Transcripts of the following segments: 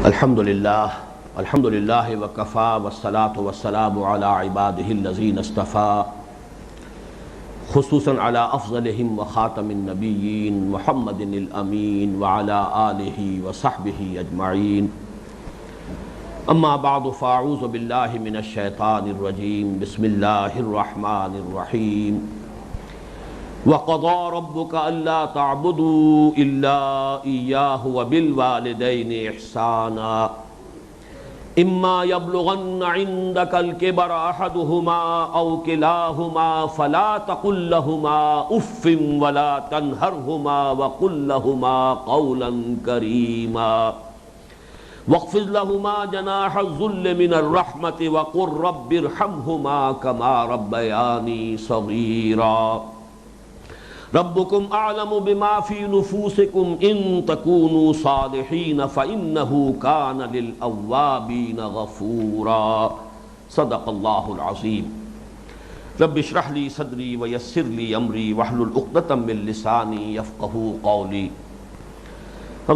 الحمدللہ وکفا والصلاة والسلام علی عبادہ الذین اصطفى خصوصاً علی افضلہم وخاتم النبیین محمد الامین وعلی آلہ وصحبہ اجمعین اما بعد فاعوذ باللہ من الشیطان الرجیم بسم اللہ الرحمن الرحیم وَقَضَى رَبُّكَ أَلَّا تَعْبُدُوا إِلَّا إِيَّاهُ وَبِالْوَالِدَيْنِ إِحْسَانًا إِمَّا يَبْلُغَنَّ عِندَكَ الْكِبَرَ أَحَدُهُمَا أَوْ كِلَاهُمَا فَلَا تَقُل لَّهُمَا أُفٍّ وَلَا تَنْهَرْهُمَا وَقُل لَّهُمَا قَوْلًا كَرِيمًا وَاخْفِضْ لَهُمَا جَنَاحَ الذُّلِّ مِنَ الرَّحْمَةِ وَقُل رَّبِّ ارْحَمْهُمَا كَمَا رَبَّيَانِي صَغِيرًا ربکم اعلم بما فی نفوسکم ان تکونوا صالحین فانہ کان للأوابین غفورا صدق اللہ العظیم رب اشرح لی صدری ویسر لی امری واحلل عقدۃ من لسانی یفقہوا قولی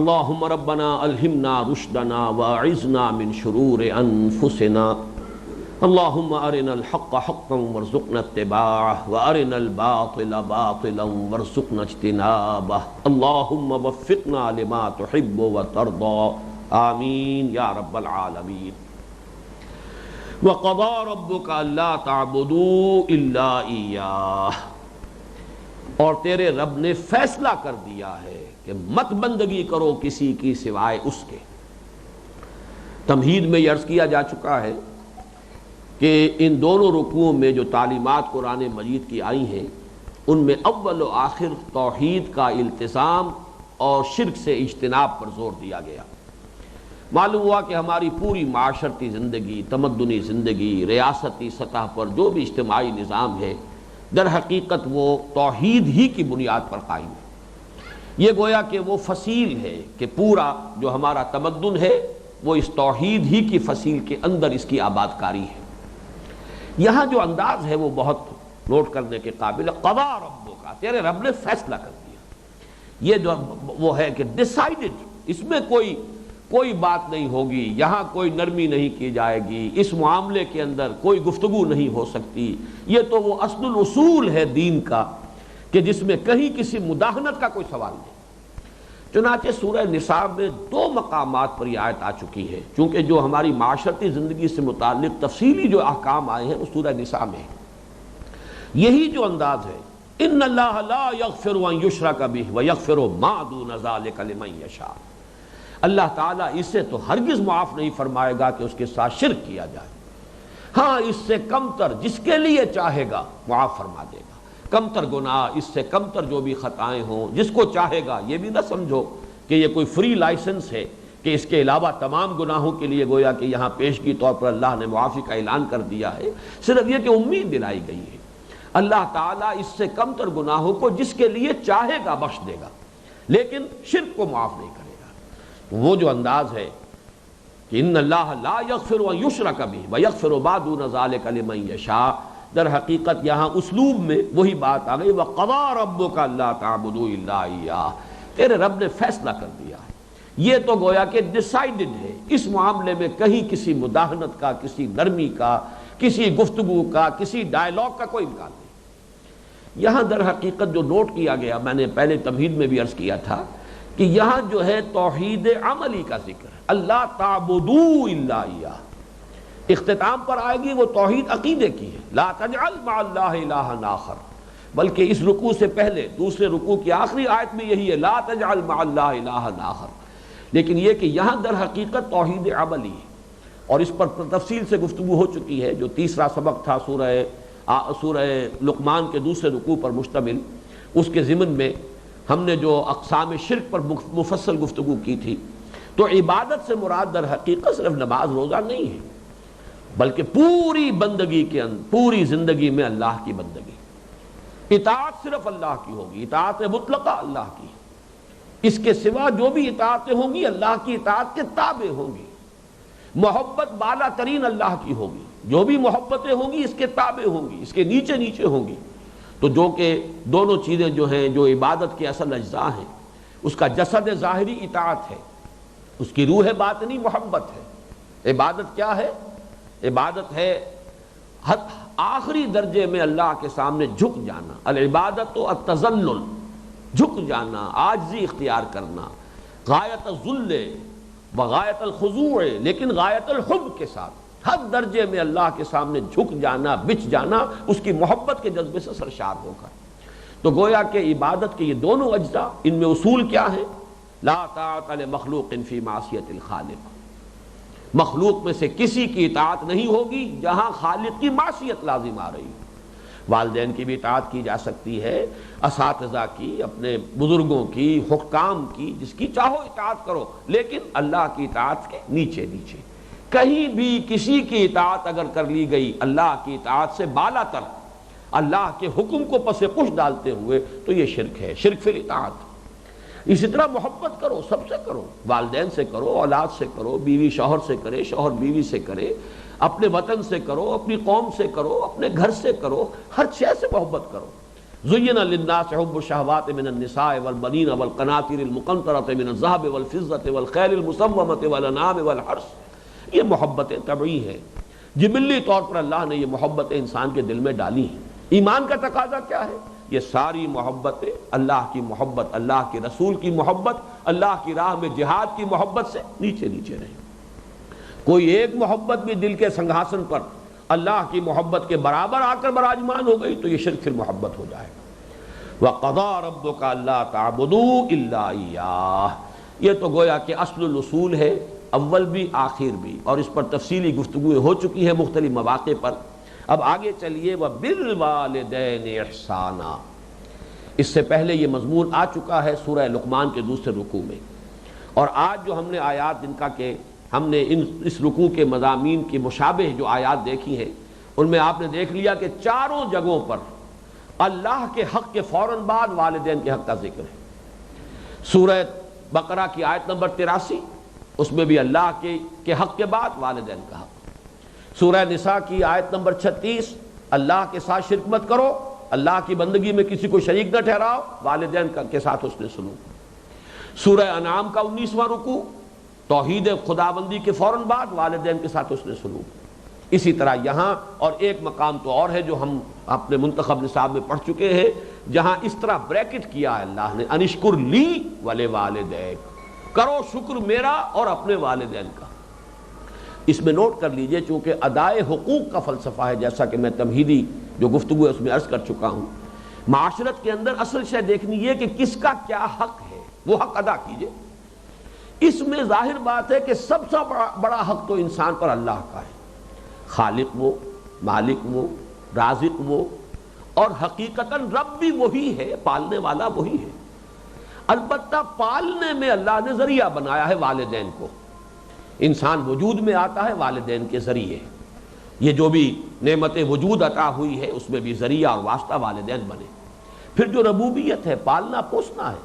اللہم ربنا الہمنا رشدنا واعذنا من شرور انفسنا اللہم ارنا الحق حقا وارزقنا اتباعه وارنا الباطل باطلا وارزقنا اجتنابه اللہم وفقنا لما تحب وترضى آمین یا رب العالمین وقضى ربك الا تعبدوا الا اياه اور تیرے رب نے فیصلہ کر دیا ہے کہ مت بندگی کرو کسی کی سوائے اس کے۔ تمہید میں یہ عرض کیا جا چکا ہے کہ ان دونوں رکوعوں میں جو تعلیمات قرآن مجید کی آئی ہیں ان میں اول و آخر توحید کا التزام اور شرک سے اجتناب پر زور دیا گیا۔ معلوم ہوا کہ ہماری پوری معاشرتی زندگی، تمدنی زندگی، ریاستی سطح پر جو بھی اجتماعی نظام ہے در حقیقت وہ توحید ہی کی بنیاد پر قائم ہے۔ یہ گویا کہ وہ فصیل ہے کہ پورا جو ہمارا تمدن ہے وہ اس توحید ہی کی فصیل کے اندر اس کی آباد کاری ہے۔ یہاں جو انداز ہے وہ بہت نوٹ کرنے کے قابل ہے۔ قضا ربک، تیرے رب نے فیصلہ کر دیا۔ یہ جو وہ ہے کہ ڈیسائیڈڈ، اس میں کوئی بات نہیں ہوگی، یہاں کوئی نرمی نہیں کی جائے گی، اس معاملے کے اندر کوئی گفتگو نہیں ہو سکتی۔ یہ تو وہ اصل الاصول ہے دین کا کہ جس میں کہیں کسی مداہنت کا کوئی سوال نہیں۔ چنانچہ سورہ نساء میں دو مقامات پر یہ آیت آ چکی ہے، چونکہ جو ہماری معاشرتی زندگی سے متعلق تفصیلی جو احکام آئے ہیں وہ سورہ نساء میں ہے۔ یہی جو انداز ہے ان اللہ لا یغفر ان یشرک بہ ویغفر ما دون ذلک لمن یشاء، اللہ تعالیٰ اسے تو ہرگز معاف نہیں فرمائے گا کہ اس کے ساتھ شرک کیا جائے، ہاں اس سے کم تر جس کے لیے چاہے گا معاف فرما دے گا۔ کم تر گناہ، اس سے کم تر جو بھی خطائیں ہوں، جس کو چاہے گا، یہ بھی نہ سمجھو کہ یہ کوئی فری لائسنس ہے کہ اس کے علاوہ تمام گناہوں کے لیے گویا کہ یہاں پیشگی طور پر اللہ نے معافی کا اعلان کر دیا ہے۔ صرف یہ کہ امید دلائی گئی ہے اللہ تعالیٰ اس سے کم تر گناہوں کو جس کے لیے چاہے گا بخش دے گا، لیکن شرک کو معاف نہیں کرے گا۔ وہ جو انداز ہے کہ ان اللہ لا یغفر ان یشرک بہ ویغفر ما دون ذلک لمن یشاء، در حقیقت یہاں اسلوب میں وہی بات آ گئی وَقَضَى رَبُّكَ أَلَّا تَعْبُدُوا إِلَّا إِيَّاهُ، تیرے رب نے فیصلہ کر دیا ہے۔ یہ تو گویا کہ ڈیسائیڈڈ ہے، اس معاملے میں کہیں کسی مداہنت کا، کسی نرمی کا، کسی گفتگو کا، کسی ڈائلاگ کا کوئی امکان نہیں۔ یہاں در حقیقت جو نوٹ کیا گیا، میں نے پہلے تمہید میں بھی عرض کیا تھا کہ یہاں جو ہے توحید عملی کا ذکر ہے، اللہ تعبدوا الا ایاہ۔ اختتام پر آئے گی وہ توحید عقیدے کی ہے، لا تجعل مع اللہ الہا آخر، بلکہ اس رکوع سے پہلے دوسرے رکوع کی آخری آیت میں یہی ہے لا تجعل مع اللہ الہا آخر۔ لیکن یہ کہ یہاں در حقیقت توحید عملی ہے، اور اس پر تفصیل سے گفتگو ہو چکی ہے۔ جو تیسرا سبق تھا سورہ لقمان کے دوسرے رکوع پر مشتمل، اس کے ضمن میں ہم نے جو اقسام شرک پر مفصل گفتگو کی تھی، تو عبادت سے مراد در حقیقت صرف نماز روزہ نہیں ہے، بلکہ پوری بندگی کے اندر، پوری زندگی میں اللہ کی بندگی۔ اطاعت صرف اللہ کی ہوگی، اطاعت مطلقہ اللہ کی، اس کے سوا جو بھی اطاعتیں ہوں گی اللہ کی اطاعت کے تابع ہوں گی۔ محبت بالا ترین اللہ کی ہوگی، جو بھی محبتیں ہوں گی اس کے تابع ہوں گی، اس کے نیچے نیچے ہوں گی۔ تو جو کہ دونوں چیزیں جو ہیں، جو عبادت کے اصل اجزاء ہیں، اس کا جسد ظاہری اطاعت ہے، اس کی روح باطنی محبت ہے۔ عبادت کیا ہے؟ عبادت ہے آخری درجے میں اللہ کے سامنے جھک جانا۔ العبادت التذلل، جھک جانا، عاجزی اختیار کرنا، غایت الذل وغایت الخضوع، لیکن غایت الحب کے ساتھ ہر درجے میں اللہ کے سامنے جھک جانا، بچ جانا، اس کی محبت کے جذبے سے سرشار ہو کر۔ تو گویا کہ عبادت کے یہ دونوں اجزاء، ان میں اصول کیا ہے؟ لا طاعت لمخلوق فی معصیت الخالق، مخلوق میں سے کسی کی اطاعت نہیں ہوگی جہاں خالق کی معصیت لازم آ رہی ہے۔ والدین کی بھی اطاعت کی جا سکتی ہے، اساتذہ کی، اپنے بزرگوں کی، حکام کی، جس کی چاہو اطاعت کرو، لیکن اللہ کی اطاعت کے نیچے نیچے۔ کہیں بھی کسی کی اطاعت اگر کر لی گئی اللہ کی اطاعت سے بالا تر، اللہ کے حکم کو پس پش ڈالتے ہوئے، تو یہ شرک ہے، شرک فی الاطاعت۔ اسی طرح محبت کرو، سب سے کرو، والدین سے کرو، اولاد سے کرو، بیوی شوہر سے کرے، شوہر بیوی سے کرے، اپنے وطن سے کرو، اپنی قوم سے کرو، اپنے گھر سے کرو، ہر شے سے محبت کرو۔ زُيِّنَ لِلنَّاسِ حُبُّ الشَّهَوَاتِ مِنَ النِّسَاءِ وَالْبَنِينَ وَالْقَنَاطِيرِ الْمُقَنطَرَةِ مِنَ الذَّهَبِ وَالْفِضَّةِ وَالْخَيْلِ الْمُسَوَّمَةِ وَالْأَنْعَامِ وَالْحَرْثِ، یہ محبتیں طبعی ہیں، جبلی طور پر اللہ نے یہ محبتیں انسان کے دل میں ڈالی ہیں۔ ایمان کا تقاضا کیا ہے؟ یہ ساری محبتیں اللہ کی محبت، اللہ کے رسول کی محبت، اللہ کی راہ میں جہاد کی محبت سے نیچے نیچے رہیں۔ کوئی ایک محبت بھی دل کے سنگھاسن پر اللہ کی محبت کے برابر آ کر براجمان ہو گئی تو یہ شرک فی محبت ہو جائے گا۔ وَقَضَىٰ رَبُّكَ أَلَّا تَعْبُدُوا إِلَّا إِيَّاهُ، یہ تو گویا کہ اصل الاصول ہے، اول بھی آخر بھی، اور اس پر تفصیلی گفتگویں ہو چکی ہیں مختلف مواقع پر۔ اب آگے چلیے، وَبِالْوَالِدَيْنِ إِحْسَانًا، اس سے پہلے یہ مضمون آ چکا ہے سورہ لقمان کے دوسرے رکوع میں، اور آج جو ہم نے آیات جن کا کہ ہم نے اس رکوع کے مضامین کی مشابہ جو آیات دیکھی ہیں، ان میں آپ نے دیکھ لیا کہ چاروں جگہوں پر اللہ کے حق کے فوراً بعد والدین کے حق کا ذکر ہے۔ سورہ بقرہ کی آیت نمبر 83، اس میں بھی اللہ کے حق کے بعد والدین کا حق۔ سورہ نساء کی آیت نمبر 36، اللہ کے ساتھ شرک مت کرو، اللہ کی بندگی میں کسی کو شریک نہ ٹھہراؤ، والدین کے ساتھ حسن سلوک۔ سورہ انعام کا 19واں رکوع، توحید خداوندی کے فوراً بعد والدین کے ساتھ حسن سلوک۔ اسی طرح یہاں اور ایک مقام تو اور ہے جو ہم اپنے منتخب نصاب میں پڑھ چکے ہیں، جہاں اس طرح بریکٹ کیا ہے اللہ نے، انشکر لی ولوالدیک، کرو شکر میرا اور اپنے والدین کا۔ اس میں نوٹ کر لیجئے، چونکہ ادائے حقوق کا فلسفہ ہے، جیسا کہ میں تمہیدی جو گفتگو ہے اس میں عرض کر چکا ہوں، معاشرت کے اندر اصل شے دیکھنی یہ کہ کس کا کیا حق ہے، وہ حق ادا کیجئے۔ اس میں ظاہر بات ہے کہ سب سے بڑا حق تو انسان پر اللہ کا ہے، خالق وہ، مالک وہ، رازق وہ، اور حقیقتاً رب بھی وہی ہے، پالنے والا وہی ہے۔ البتہ پالنے میں اللہ نے ذریعہ بنایا ہے والدین کو، انسان وجود میں آتا ہے والدین کے ذریعے، یہ جو بھی نعمت وجود عطا ہوئی ہے اس میں بھی ذریعہ اور واسطہ والدین بنے۔ پھر جو ربوبیت ہے، پالنا پوسنا ہے،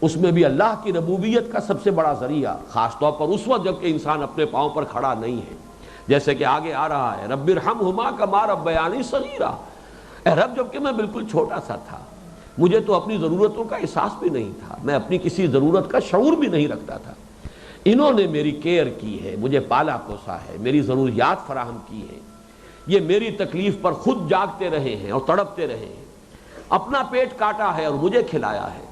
اس میں بھی اللہ کی ربوبیت کا سب سے بڑا ذریعہ، خاص طور پر اس وقت جب کہ انسان اپنے پاؤں پر کھڑا نہیں ہے، جیسے کہ آگے آ رہا ہے، رب ارحمہما کما ربیانی صغیرا، اے رب جب کہ میں بالکل چھوٹا سا تھا، مجھے تو اپنی ضرورتوں کا احساس بھی نہیں تھا، میں اپنی کسی ضرورت کا شعور بھی نہیں رکھتا تھا، انہوں نے میری کیئر کی ہے، مجھے پالا پوسا ہے، میری ضروریات فراہم کی ہیں، یہ میری تکلیف پر خود جاگتے رہے ہیں اور تڑپتے رہے ہیں، اپنا پیٹ کاٹا ہے اور مجھے کھلایا ہے،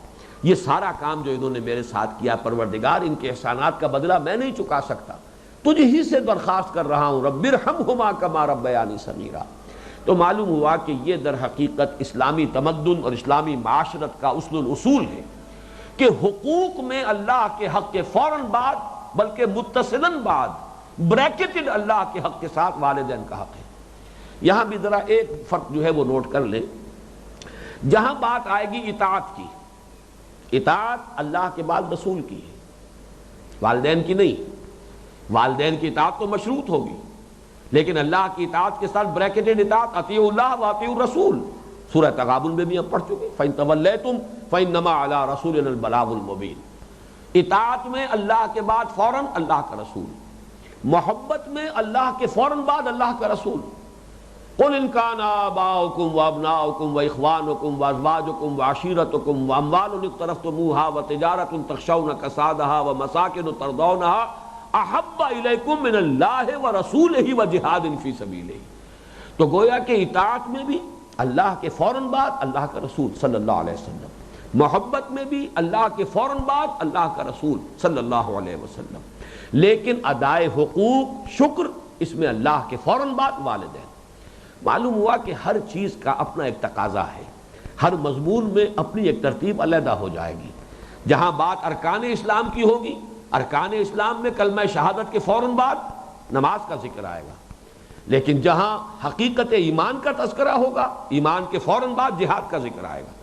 یہ سارا کام جو انہوں نے میرے ساتھ کیا، پروردگار ان کے احسانات کا بدلہ میں نہیں چکا سکتا، تجھ ہی سے درخواست کر رہا ہوں، رب ارحمہما کما ربیانی صغیرا۔ تو معلوم ہوا کہ یہ در حقیقت اسلامی تمدن اور اسلامی معاشرت کا اصل الاصول ہے کہ حقوق میں اللہ کے حق کے فوراً بعد بلکہ متصلاً بعد بریکٹڈ اللہ کے حق کے ساتھ والدین کا حق ہے۔ یہاں بھی ذرا ایک فرق جو ہے وہ نوٹ کر لیں، جہاں بات آئے گی اطاعت کی، اطاعت اللہ کے بعد رسول کی ہے، والدین کی نہیں۔ والدین کی اطاعت تو مشروط ہوگی، لیکن اللہ کی اطاعت کے ساتھ بریکٹڈ اطاعت، اطیعوا اللہ واطیعوا الرسول، سورہ تغابن میں بھی ہم پڑھ چکے، فَإِن تَوَلَّيْتُمْ فَإِنَّمَا عَلَىٰ رَسُولِنَا الْبَلَاغُ الْمُبِينُ۔ اطاعت میں اللہ کے بعد فوراً اللہ کا رسول، محبت میں اللہ کے فوراً بعد اللہ کا رسول، قل ان کان آباؤکم وابناؤکم واخوانکم وازواجکم وعشیرتکم واموال اقترفتموها وتجارۃ تخشون کسادها ومساکن ترضونها احب الیکم من اللہ ورسولہ وجہاد فی سبیلہ۔ تو گویا کہ اطاعت میں بھی اللہ کے فوراً بعد اللہ کا رسول صلی اللہ علیہ وسلم، محبت میں بھی اللہ کے فوراً بعد اللہ کا رسول صلی اللہ علیہ وسلم، لیکن ادائے حقوق شکر اس میں اللہ کے فوراً بعد والدین۔ معلوم ہوا کہ ہر چیز کا اپنا ایک تقاضا ہے، ہر مضمون میں اپنی ایک ترتیب علیحدہ ہو جائے گی۔ جہاں بات ارکان اسلام کی ہوگی، ارکان اسلام میں کلمہ شہادت کے فوراً بعد نماز کا ذکر آئے گا، لیکن جہاں حقیقت ایمان کا تذکرہ ہوگا، ایمان کے فوراً بعد جہاد کا ذکر آئے گا۔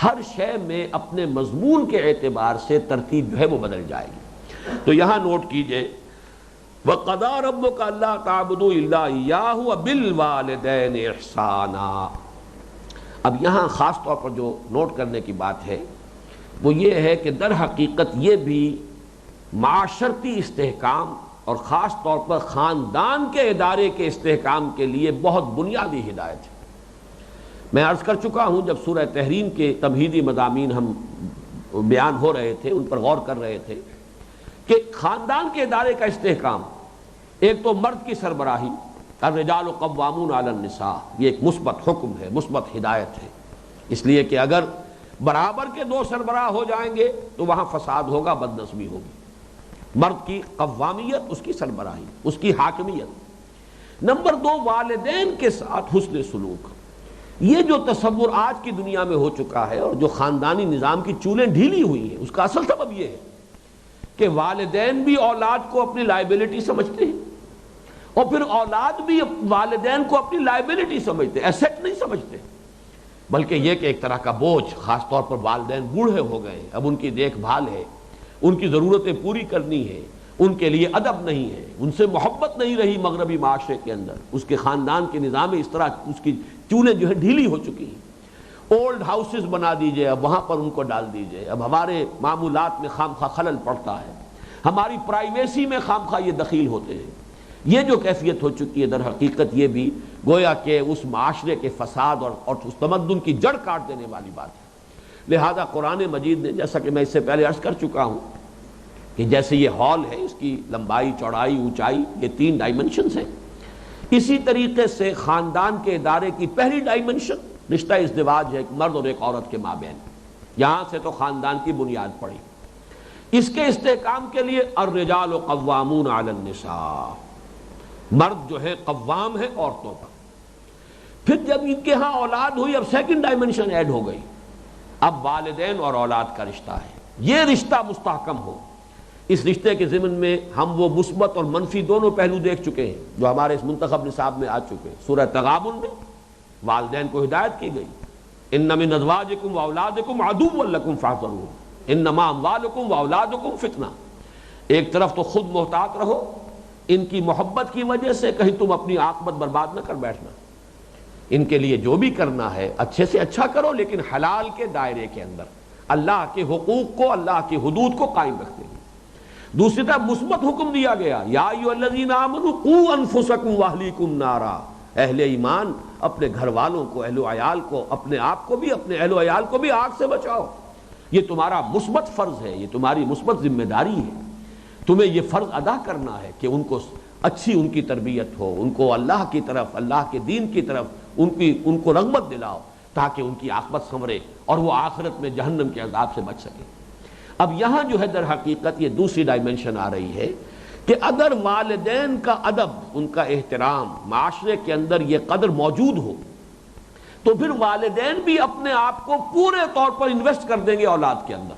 ہر شے میں اپنے مضمون کے اعتبار سے ترتیب جو ہے وہ بدل جائے گی۔ تو یہاں نوٹ کیجئے وَقَضَىٰ رَبُّكَ أَلَّا تَعْبُدُوا إِلَّا إِيَّاهُ وَبِالْوَالِدَيْنِ إِحْسَانًا۔ اب یہاں خاص طور پر جو نوٹ کرنے کی بات ہے وہ یہ ہے کہ در حقیقت یہ بھی معاشرتی استحکام اور خاص طور پر خاندان کے ادارے کے استحکام کے لیے بہت بنیادی ہدایت ہے۔ میں عرض کر چکا ہوں جب سورہ تحریم کے تمہیدی مضامین ہم بیان ہو رہے تھے، ان پر غور کر رہے تھے کہ خاندان کے ادارے کا استحکام، ایک تو مرد کی سربراہی، الرجال قوامون علی النساء، یہ ایک مثبت حکم ہے، مثبت ہدایت ہے، اس لیے کہ اگر برابر کے دو سربراہ ہو جائیں گے تو وہاں فساد ہوگا، بدنظمی ہوگی۔ مرد کی قوامیت، اس کی سربراہی، اس کی حاکمیت۔ نمبر دو، والدین کے ساتھ حسن سلوک۔ یہ جو تصور آج کی دنیا میں ہو چکا ہے اور جو خاندانی نظام کی چولیں ڈھیلی ہوئی ہیں، اس کا اصل سبب یہ ہے کہ والدین بھی اولاد کو اپنی لائبلٹی سمجھتے ہیں، اور پھر اولاد بھی والدین کو اپنی لائبلٹی سمجھتے ہیں، ایسٹ نہیں سمجھتے، بلکہ یہ کہ ایک طرح کا بوجھ۔ خاص طور پر والدین بوڑھے ہو گئے، اب ان کی دیکھ بھال ہے، ان کی ضرورتیں پوری کرنی ہے، ان کے لیے ادب نہیں ہے، ان سے محبت نہیں رہی مغربی معاشرے کے اندر، اس کے خاندان کے نظام اس طرح اس کی چولیں جو ہے ڈھیلی ہو چکی ہیں۔ اولڈ ہاؤسز بنا دیجئے، اب وہاں پر ان کو ڈال دیجئے، اب ہمارے معمولات میں خامخواہ خلل پڑتا ہے، ہماری پرائیویسی میں خامخواہ یہ دخیل ہوتے ہیں۔ یہ جو کیفیت ہو چکی ہے در حقیقت یہ بھی گویا کہ اس معاشرے کے فساد اور اس تمدن کی جڑ کاٹ دینے والی بات ہے۔ لہذا قرآن مجید نے، جیسا کہ میں اس سے پہلے عرض کر چکا ہوں کہ جیسے یہ ہال ہے، اس کی لمبائی، چوڑائی، اونچائی، یہ 3 ڈائمنشنز ہیں، اسی طریقے سے خاندان کے ادارے کی پہلی ڈائمنشن رشتہ ازدواج ہے، ایک مرد اور ایک عورت کے مابین۔ یہاں سے تو خاندان کی بنیاد پڑی۔ اس کے استحکام کے لیے الرجال قوامون علی النساء، مرد جو ہے قوام ہے عورتوں پر۔ پھر جب ان کے ہاں اولاد ہوئی، اب سیکنڈ ڈائمنشن ایڈ ہو گئی، اب والدین اور اولاد کا رشتہ ہے، یہ رشتہ مستحکم ہو۔ اس رشتے کے ضمن میں ہم وہ مثبت اور منفی دونوں پہلو دیکھ چکے ہیں جو ہمارے اس منتخب نصاب میں آ چکے ہیں۔ سورہ تغابن میں والدین کو ہدایت کی گئی، ان من ازواجکم واولادکم عدو لکم فاحذروہ انما اموالکم واولادکم فتنہ۔ ایک طرف تو خود محتاط رہو، ان کی محبت کی وجہ سے کہیں تم اپنی عاقبت برباد نہ کر بیٹھنا، ان کے لیے جو بھی کرنا ہے اچھے سے اچھا کرو، لیکن حلال کے دائرے کے اندر، اللہ کے حقوق کو، اللہ کی حدود کو قائم رکھتے ہوئے۔ دوسری طرف مثبت حکم دیا گیا، یا ایھا الذین آمنوا قوا انفسکم واہلیکم نارا، اہل ایمان اپنے گھر والوں کو، اہل و عیال کو، اپنے آپ کو بھی، اپنے اہل و عیال کو بھی آگ سے بچاؤ۔ یہ تمہارا مثبت فرض ہے، یہ تمہاری مثبت ذمہ داری ہے، تمہیں یہ فرض ادا کرنا ہے کہ ان کو اچھی ان کی تربیت ہو، ان کو اللہ کی طرف، اللہ کے دین کی طرف ان کو رغبت دلاؤ تاکہ ان کی عاقبت سنورے اور وہ آخرت میں جہنم کے عذاب سے بچ سکے۔ اب یہاں جو ہے در حقیقت یہ دوسری ڈائمنشن آ رہی ہے کہ اگر والدین کا ادب، ان کا احترام معاشرے کے اندر یہ قدر موجود ہو تو پھر والدین بھی اپنے آپ کو پورے طور پر انویسٹ کر دیں گے اولاد کے اندر۔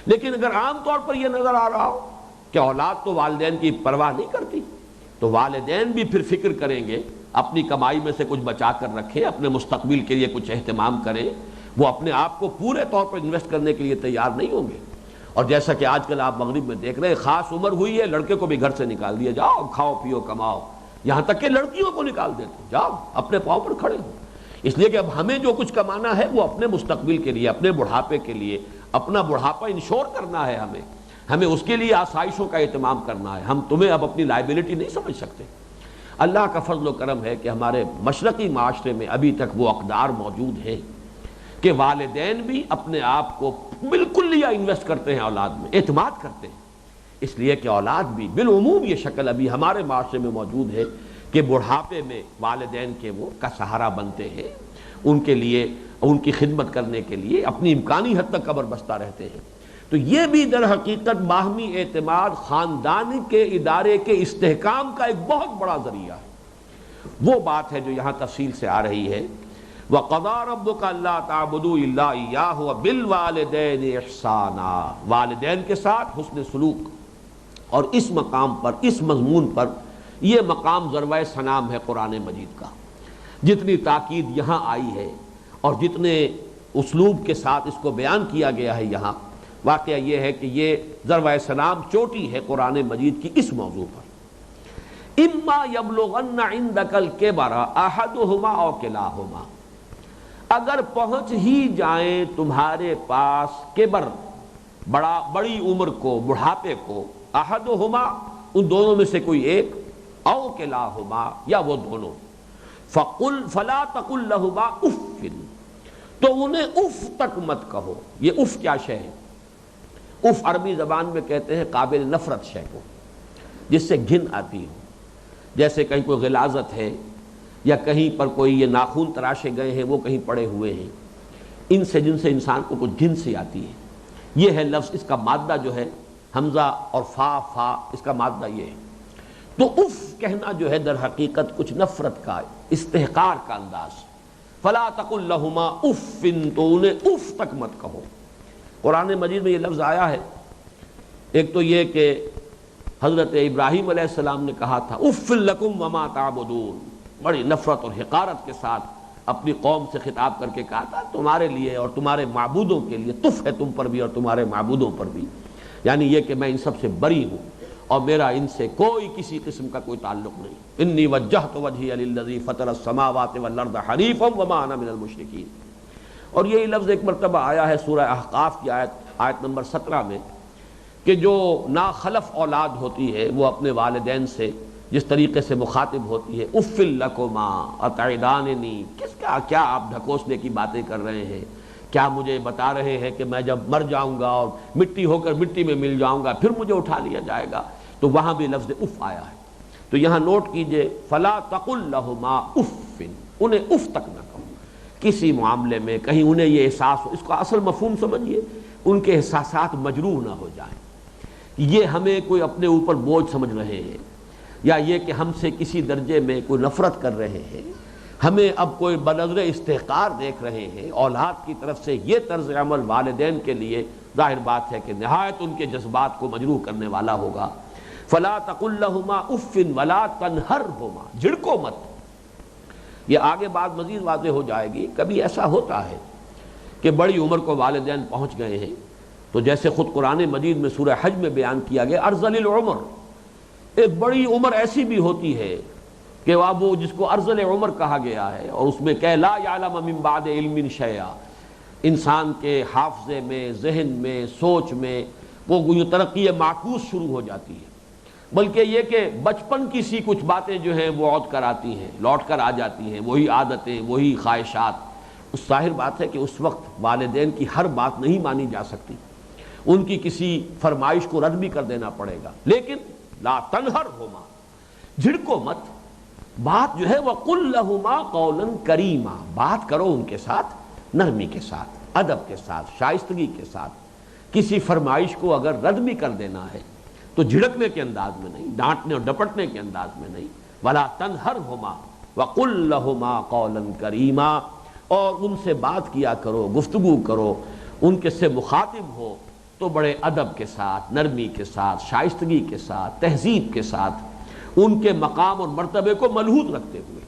لیکن اگر عام طور پر یہ نظر آ رہا ہو کہ اولاد تو والدین کی پرواہ نہیں کرتی، تو والدین بھی پھر فکر کریں گے، اپنی کمائی میں سے کچھ بچا کر رکھیں، اپنے مستقبل کے لیے کچھ اہتمام کریں، وہ اپنے آپ کو پورے طور پر انویسٹ کرنے کے لیے تیار نہیں ہوں گے۔ اور جیسا کہ آج کل آپ مغرب میں دیکھ رہے ہیں، خاص عمر ہوئی ہے، لڑکے کو بھی گھر سے نکال دیا، جاؤ کھاؤ پیو کماؤ، یہاں تک کہ لڑکیوں کو نکال دیتے، جاؤ اپنے پاؤں پر کھڑے ہو۔ اس لیے کہ اب ہمیں جو کچھ کمانا ہے وہ اپنے مستقبل کے لیے، اپنے بڑھاپے کے لیے، اپنا بڑھاپا انشور کرنا ہے، ہمیں اس کے لیے آسائشوں کا اہتمام کرنا ہے۔ ہم تمہیں اب اپنی لائبلٹی نہیں سمجھ سکتے۔ اللہ کا فضل و کرم ہے کہ ہمارے مشرقی معاشرے میں ابھی تک وہ اقدار موجود ہیں کہ والدین بھی اپنے آپ کو بالکل لیا انویسٹ کرتے ہیں اولاد میں، اعتماد کرتے ہیں، اس لیے کہ اولاد بھی بالعموم یہ شکل ابھی ہمارے معاشرے میں موجود ہے کہ بڑھاپے میں والدین کے وہ کا سہارا بنتے ہیں، ان کے لیے ان کی خدمت کرنے کے لیے اپنی امکانی حد تک قبر بستہ رہتے ہیں۔ تو یہ بھی در حقیقت باہمی اعتماد خاندان کے ادارے کے استحکام کا ایک بہت بڑا ذریعہ ہے۔ وہ بات ہے جو یہاں تفصیل سے آ رہی ہے، وَقَضَىٰ رَبُّكَ أَلَّا تَعْبُدُوا إِلَّا إِيَّاهُ وَبِالْوَالِدَيْنِ إِحْسَانًا، والدین کے ساتھ حسن سلوک۔ اور اس مقام پر، اس مضمون پر، یہ مقام ضربۂ سنام ہے قرآن مجید کا، جتنی تاکید یہاں آئی ہے اور جتنے اسلوب کے ساتھ اس کو بیان کیا گیا ہے یہاں، واقعہ یہ ہے کہ یہ ضربۂ سنام چوٹی ہے قرآن مجید کی اس موضوع پر۔ اما یبلغن عندک الکبر احدہما او کلاہما، اگر پہنچ ہی جائیں تمہارے پاس کبر، بڑی عمر کو، بڑھاپے کو، احدہما ان دونوں میں سے کوئی ایک، او کلاہما یا وہ دونوں، فلا تقل لہما اف، تو انہیں اف تک مت کہو۔ یہ اف کیا شے ہے؟ اف عربی زبان میں کہتے ہیں قابل نفرت شے کو، جس سے گھن آتی ہو، جیسے کہیں کوئی غلاظت ہے یا کہیں پر کوئی یہ ناخون تراشے گئے ہیں وہ کہیں پڑے ہوئے ہیں، ان سے جن سے انسان کو کچھ گھن سی آتی ہے۔ یہ ہے لفظ، اس کا مادہ جو ہے حمزہ اور فا اس کا مادہ یہ ہے۔ تو اف کہنا جو ہے در حقیقت کچھ نفرت کا، استحقار کا انداز۔ فلا تقل لہما اف، تو انہیں اف تک مت کہو۔ قرآن مجید میں یہ لفظ آیا ہے، ایک تو یہ کہ حضرت ابراہیم علیہ السلام نے کہا تھا اف لکم وما تعبدون، بڑی نفرت اور حقارت کے ساتھ اپنی قوم سے خطاب کر کے کہا تھا تمہارے لیے اور تمہارے معبودوں کے لیے تف ہے، تم پر بھی اور تمہارے معبودوں پر بھی، یعنی یہ کہ میں ان سب سے بری ہوں اور میرا ان سے کوئی کسی قسم کا کوئی تعلق نہیں۔ انی وجہت وجہی للذی فطر السماوات والارض حنیفا وما انا من المشرکین۔ اور یہی لفظ ایک مرتبہ آیا ہے سورہ احقاف کی آیت نمبر 17 میں کہ جو ناخلف اولاد ہوتی ہے وہ اپنے والدین سے جس طریقے سے مخاطب ہوتی ہے، اف لکما اتعداننی، کیا آپ ڈھکوسنے کی باتیں کر رہے ہیں؟ کیا مجھے بتا رہے ہیں کہ میں جب مر جاؤں گا اور مٹی ہو کر مٹی میں مل جاؤں گا پھر مجھے اٹھا لیا جائے گا؟ تو وہاں بھی لفظ اف آیا ہے۔ تو یہاں نوٹ کیجئے، فلا تقل لہما اف، انہیں اف تک نہ کہو کسی معاملے میں، کہیں انہیں یہ احساس ہو، اس کا اصل مفہوم سمجھیے، ان کے احساسات مجروح نہ ہو جائیں، یہ ہمیں کوئی اپنے اوپر بوجھ سمجھ رہے ہیں، یا یہ کہ ہم سے کسی درجے میں کوئی نفرت کر رہے ہیں، ہمیں اب کوئی بنظر استحقار دیکھ رہے ہیں۔ اولاد کی طرف سے یہ طرز عمل والدین کے لیے ظاہر بات ہے کہ نہایت ان کے جذبات کو مجروح کرنے والا ہوگا۔ فلا تقل لہما اف ولا تنہرہما، جھڑکو مت۔ یہ آگے بات مزید واضح ہو جائے گی۔ کبھی ایسا ہوتا ہے کہ بڑی عمر کو والدین پہنچ گئے ہیں، تو جیسے خود قرآن مجید میں سورہ حج میں بیان کیا گیا ارذل العمر، ایک بڑی عمر ایسی بھی ہوتی ہے کہ وہ جس کو ارذل عمر کہا گیا ہے، اور اس میں کہ لا یعلم من بعد علم شیئا، انسان کے حافظے میں، ذہن میں، سوچ میں وہ ترقی معکوس شروع ہو جاتی ہے، بلکہ یہ کہ بچپن کی سی کچھ باتیں جو ہیں وہ عود کر آتی ہیں، لوٹ کر آ جاتی ہیں، وہی عادتیں، وہی خواہشات۔ اس ظاہر بات ہے کہ اس وقت والدین کی ہر بات نہیں مانی جا سکتی، ان کی کسی فرمائش کو رد بھی کر دینا پڑے گا، لیکن لا تنہرہما، جھڑکو مت۔ بات جو ہے وَقُلْ لَهُمَا قَوْلًا كَرِيمًا، بات کرو ان کے ساتھ نرمی کے ساتھ، ادب کے ساتھ، شائستگی کے ساتھ۔ کسی فرمائش کو اگر رد بھی کر دینا ہے تو جھڑکنے کے انداز میں نہیں، ڈانٹنے اور ڈپٹنے کے انداز میں نہیں۔ وَلَا تَنْهَرْهُمَا وَقُلْ لَهُمَا قَوْلًا كَرِيمًا، اور ان سے بات کیا کرو، گفتگو کرو، ان کے سے مخاطب ہو تو بڑے ادب کے ساتھ، نرمی کے ساتھ، شائستگی کے ساتھ، تہذیب کے ساتھ، ان کے مقام اور مرتبے کو ملحوظ رکھتے ہوئے۔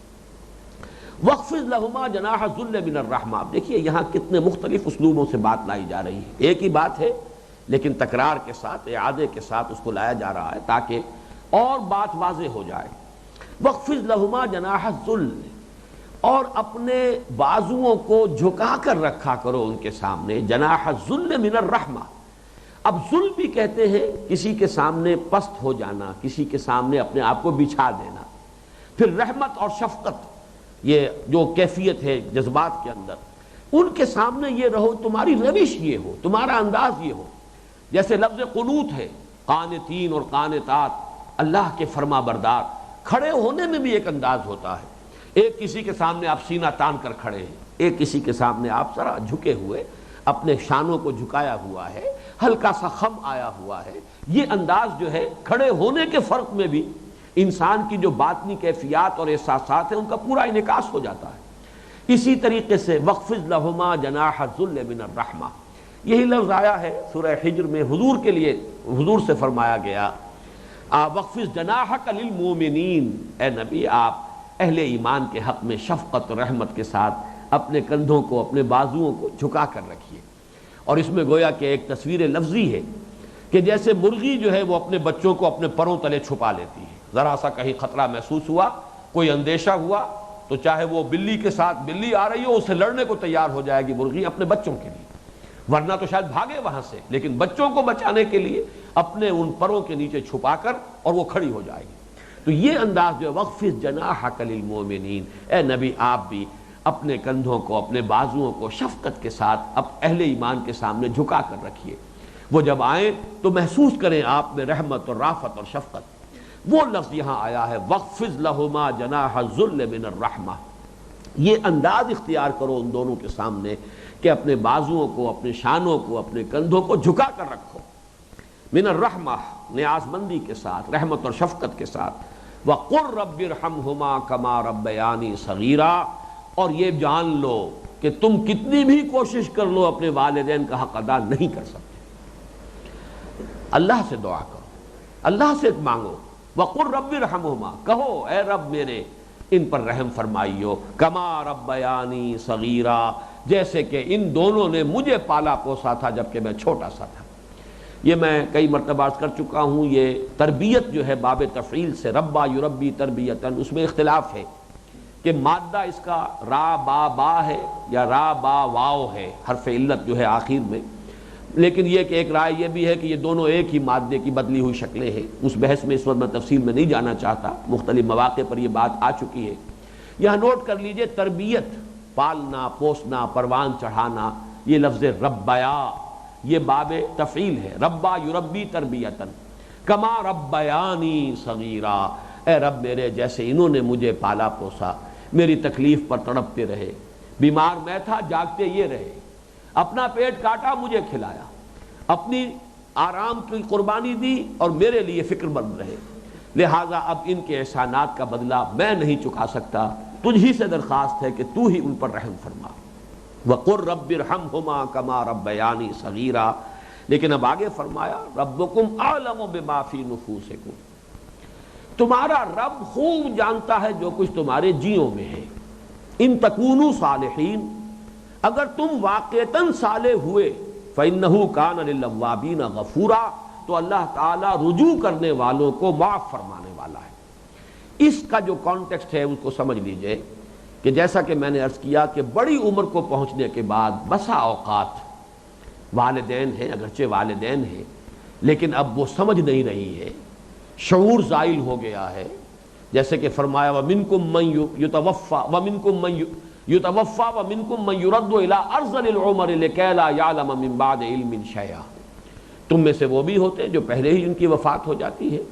وَاخْفِضْ لَهُمَا جَنَاحَ الذُّلِّ مِنَ الرَّحْمَةِ، دیکھیے یہاں کتنے مختلف اسلوبوں سے بات لائی جا رہی ہے، ایک ہی بات ہے لیکن تکرار کے ساتھ، اعادے کے ساتھ اس کو لایا جا رہا ہے تاکہ اور بات واضح ہو جائے۔ وَاخْفِضْ لَهُمَا جَنَاحَ الذُّلِّ، اور اپنے بازوؤں کو جھکا کر رکھا کرو ان کے سامنے، جناح الذل من الرحمہ۔ اب ذل بھی کہتے ہیں کسی کے سامنے پست ہو جانا، کسی کے سامنے اپنے آپ کو بچھا دینا۔ پھر رحمت اور شفقت، یہ جو کیفیت ہے جذبات کے اندر، ان کے سامنے یہ رہو، تمہاری روش یہ ہو، تمہارا انداز یہ ہو. جیسے لفظ قنوت ہے، قانتین اور قانتات، اللہ کے فرما بردار. کھڑے ہونے میں بھی ایک انداز ہوتا ہے. ایک کسی کے سامنے آپ سینہ تان کر کھڑے ہیں، ایک کسی کے سامنے آپ ذرا جھکے ہوئے، اپنے شانوں کو جھکایا ہوا ہے، ہلکا سا خم آیا ہوا ہے. یہ انداز جو ہے کھڑے ہونے کے فرق میں بھی انسان کی جو باطنی کیفیات اور احساسات ہیں ان کا پورا انعکاس ہو جاتا ہے. اسی طریقے سے وَخْفِضْ لَهُمَا جَنَاحَ الذُّلِّ مِنَ الرَّحْمَةِ، یہی لفظ آیا ہے سورہ حجر میں حضور کے لیے، حضور سے فرمایا گیا وَخْفِضْ جَنَاحَكَ لِلْمُؤْمِنِينَ، اے نبی آپ اہل ایمان کے حق میں شفقت اور رحمت کے ساتھ اپنے کندھوں کو، اپنے بازوؤں کو جھکا کر رکھیے. اور اس میں گویا کہ ایک تصویر لفظی ہے کہ جیسے مرغی جو ہے وہ اپنے بچوں کو اپنے پروں تلے چھپا لیتی ہے، ذرا سا کہیں خطرہ محسوس ہوا، کوئی اندیشہ ہوا تو چاہے وہ بلی کے ساتھ بلی آ رہی ہو اس سے لڑنے کو تیار ہو جائے گی مرغی اپنے بچوں کے لیے، ورنہ تو شاید بھاگے وہاں سے، لیکن بچوں کو بچانے کے لیے اپنے ان پروں کے نیچے چھپا کر اور وہ کھڑی ہو جائے گی. تو یہ انداز جو ہے وَخْفِضْ جَنَاحَكَ لِلْمُؤْمِنِينَ، اے نبی آپ بھی اپنے کندھوں کو، اپنے بازوؤں کو شفقت کے ساتھ اہل ایمان کے سامنے جھکا کر رکھیے. وہ جب آئیں تو محسوس کریں آپ میں رحمت اور رافت اور شفقت. وہ لفظ یہاں آیا ہے وَخْفِضْ لَهُمَا جَنَاحَ الذُّلِّ مِنَ الرَّحْمَةِ. یہ انداز اختیار کرو ان دونوں کے سامنے کہ اپنے بازوؤں کو، اپنے شانوں کو، اپنے کندھوں کو جھکا کر رکھو. من الرحمہ، نیاز مندی کے ساتھ، رحمت اور شفقت کے ساتھ. وَقُلْ رَبِّ ارْحَمْهُمَا كَمَا رَبَّيَانِي صَغِيرًا، اور یہ جان لو کہ تم کتنی بھی کوشش کر لو اپنے والدین کا حق ادا نہیں کر سکتے. اللہ سے دعا کرو، اللہ سے مانگو. وَقُلْ رَبِّ ارْحَمْهُمَا، کہو اے رب میرے ان پر رحم فرمائیو، کما ربیانی صغیرا، جیسے کہ ان دونوں نے مجھے پالا پوسا تھا جبکہ میں چھوٹا سا تھا. یہ میں کئی مرتبہ عرض کر چکا ہوں، یہ تربیت جو ہے باب تفعیل سے ربا یربی تربیتاً، اس میں اختلاف ہے کہ مادہ اس کا را با با ہے یا را با واو ہے، حرف علت جو ہے آخر میں. لیکن یہ کہ ایک رائے یہ بھی ہے کہ یہ دونوں ایک ہی مادے کی بدلی ہوئی شکلیں ہیں. اس بحث میں اس وقت میں تفصیل میں نہیں جانا چاہتا، مختلف مواقع پر یہ بات آ چکی ہے. یہاں نوٹ کر لیجئے، تربیت، پالنا، پوسنا، پروان چڑھانا، یہ لفظ ربیا یہ باب تفعیل ہے. ربا یربی تربیتاً کما ربیانی صغیرا، اے رب میرے جیسے انہوں نے مجھے پالا پوسا، میری تکلیف پر تڑپتے رہے، بیمار میں تھا جاگتے یہ رہے، اپنا پیٹ کاٹا مجھے کھلایا، اپنی آرام کی قربانی دی اور میرے لیے فکر مند رہے. لہٰذا اب ان کے احسانات کا بدلہ میں نہیں چکا سکتا، تجھ ہی سے درخواست ہے کہ تو ہی ان پر رحم فرما. وَقُلْ رَبِّ ارْحَمْهُمَا كَمَا رَبَّيَانِي صَغِيرًا. لیکن اب آگے فرمایا رَبُّكُمْ أَعْلَمُ بِمَا فِي نُفُوسِكُمْ، تمہارا رب خوب جانتا ہے جو کچھ تمہارے جیوں میں ہے. ان تکونوا صالحین، اگر تم واقعتاً صالح ہوئے، فَإِنَّهُ كَانَ لِلْأَوَّابِينَ غَفُورًا، تو اللہ تعالیٰ رجوع کرنے والوں کو معاف فرمانے والا ہے. اس کا جو کانٹیکسٹ ہے اس کو سمجھ لیجئے کہ جیسا کہ میں نے عرض کیا کہ بڑی عمر کو پہنچنے کے بعد بسا اوقات والدین ہیں، اگرچہ والدین ہیں لیکن اب وہ سمجھ نہیں رہی ہے، شعور زائل ہو گیا ہے. جیسے کہ فرمایا وَمِنْكُمْ مَنْ يُتَوَفَّى وَمِنْكُمْ مَنْ يُتَوَفَّى وَمِنْكُمْ مَنْ يُرَدُّ إِلَىٰ أَرْذَلِ الْعُمَرِ لِكَيْ لَا يَعْلَمَ مِنْ بَعْدِ عِلْمٍ شَيْئًا. تم میں سے وہ بھی ہوتے ہیں جو پہلے ہی ان کی وفات ہو جاتی ہے،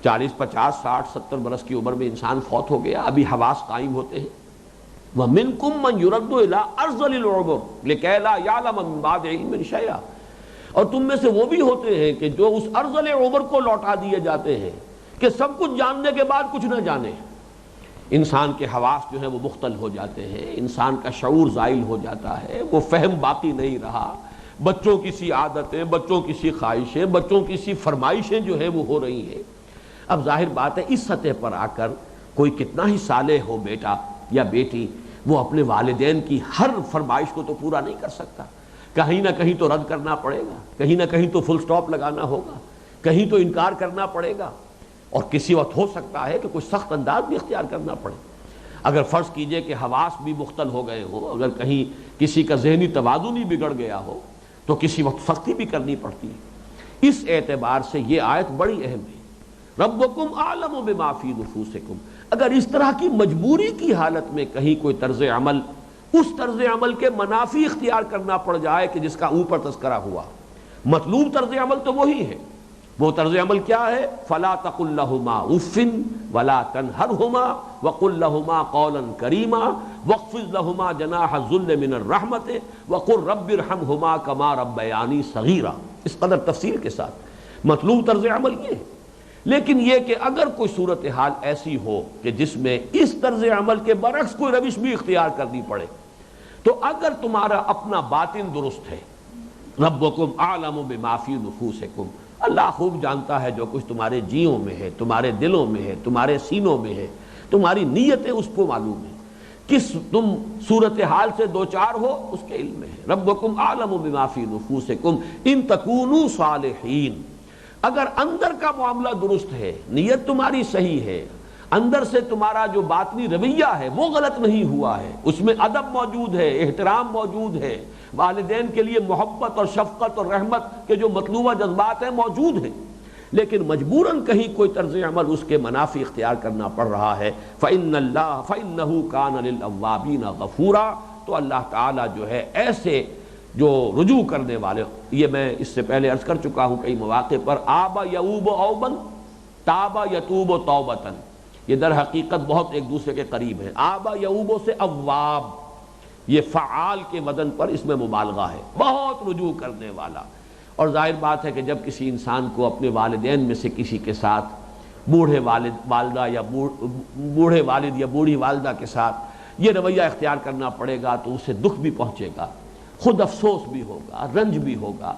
40 50 60 70 برس کی عمر میں انسان فوت ہو گیا، ابھی حواس قائم ہوتے ہیں. وَمِنْكُمْ مَنْ يُرَدُّ إِلَىٰ أَرْذَلِ الْعُمُرِ لِكَيْ لَا يَعْلَمَ مِنْ بَعْدِ عِلْمٍ شَيْئًا. اور تم میں سے وہ بھی ہوتے ہیں کہ جو اس ارذل عمر کو لوٹا دیے جاتے ہیں کہ سب کچھ جاننے کے بعد کچھ نہ جانے. انسان کے حواس جو ہیں وہ مختل ہو جاتے ہیں، انسان کا شعور زائل ہو جاتا ہے، وہ فہم باقی نہیں رہا، بچوں کی سی عادتیں، بچوں کی سی خواہشیں، بچوں کی سی فرمائشیں جو ہیں وہ ہو رہی ہیں. اب ظاہر بات ہے اس سطح پر آ کر کوئی کتنا ہی صالح ہو بیٹا یا بیٹی، وہ اپنے والدین کی ہر فرمائش کو تو پورا نہیں کر سکتا. کہیں نہ کہیں تو رد کرنا پڑے گا، کہیں نہ کہیں تو فل سٹاپ لگانا ہوگا، کہیں تو انکار کرنا پڑے گا، اور کسی وقت ہو سکتا ہے کہ کچھ سخت انداز بھی اختیار کرنا پڑے. اگر فرض کیجئے کہ حواس بھی مختل ہو گئے ہوں، اگر کہیں کسی کا ذہنی توازن ہی بگڑ گیا ہو تو کسی وقت سختی بھی کرنی پڑتی ہے. اس اعتبار سے یہ آیت بڑی اہم ہے. ربکم اعلم بما فی نفوسکم، اگر اس طرح کی مجبوری کی حالت میں کہیں کوئی طرز عمل اس طرز عمل کے منافی اختیار کرنا پڑ جائے کہ جس کا اوپر تذکرہ ہوا، مطلوب طرز عمل تو وہی ہے، وہ طرز عمل کیا ہے؟ فلا تقل لهما اف ولا تنهرهما وقل لهما قولا کریما واخفض لهما جناح الذل من الرحمت وقل رب ارحمهما كما ربياني صغيرا۔ اس قدر تفصیل کے ساتھ مطلوب طرز عمل یہ ہے۔ لیکن یہ کہ اگر کوئی صورتحال ایسی ہو کہ جس میں اس طرز عمل کے برعکس کوئی روش بھی اختیار کرنی پڑے، تو اگر تمہارا اپنا باطن درست ہے، ربکم اعلم بما فی نفوسکم، اللہ خوب جانتا ہے جو کچھ تمہارے جیوں میں ہے، تمہارے دلوں میں ہے، تمہارے سینوں میں ہے، تمہاری نیتیں اس کو معلوم ہے، کس تم صورتحال سے دوچار ہو اس کے علم میں ہے۔ ربکم اعلم بما فی نفوسکم ان تکونوا صالحین، اگر اندر کا معاملہ درست ہے، نیت تمہاری صحیح ہے، اندر سے تمہارا جو باطنی رویہ ہے وہ غلط نہیں ہوا ہے، اس میں ادب موجود ہے، احترام موجود ہے، والدین کے لیے محبت اور شفقت اور رحمت کے جو مطلوبہ جذبات ہیں موجود ہیں، لیکن مجبوراً کہیں کوئی طرز عمل اس کے منافی اختیار کرنا پڑ رہا ہے، فَإِنَّهُ كَانَ لِلْأَوَّابِينَ غَفُورًا، تو اللہ تعالیٰ جو ہے ایسے جو رجوع کرنے والے، یہ میں اس سے پہلے عرض کر چکا ہوں کئی مواقع پر، آبا یعوب اوبن تابا یتوب توبتن، یہ در حقیقت بہت ایک دوسرے کے قریب ہیں۔ آبا یعوب سے اواب، یہ فعال کے وزن پر اس میں مبالغہ ہے، بہت رجوع کرنے والا۔ اور ظاہر بات ہے کہ جب کسی انسان کو اپنے والدین میں سے کسی کے ساتھ، بوڑھے والدہ یا بوڑھے والد یا بوڑھی والدہ کے ساتھ یہ رویہ اختیار کرنا پڑے گا تو اسے دکھ بھی پہنچے گا، خود افسوس بھی ہوگا، رنج بھی ہوگا،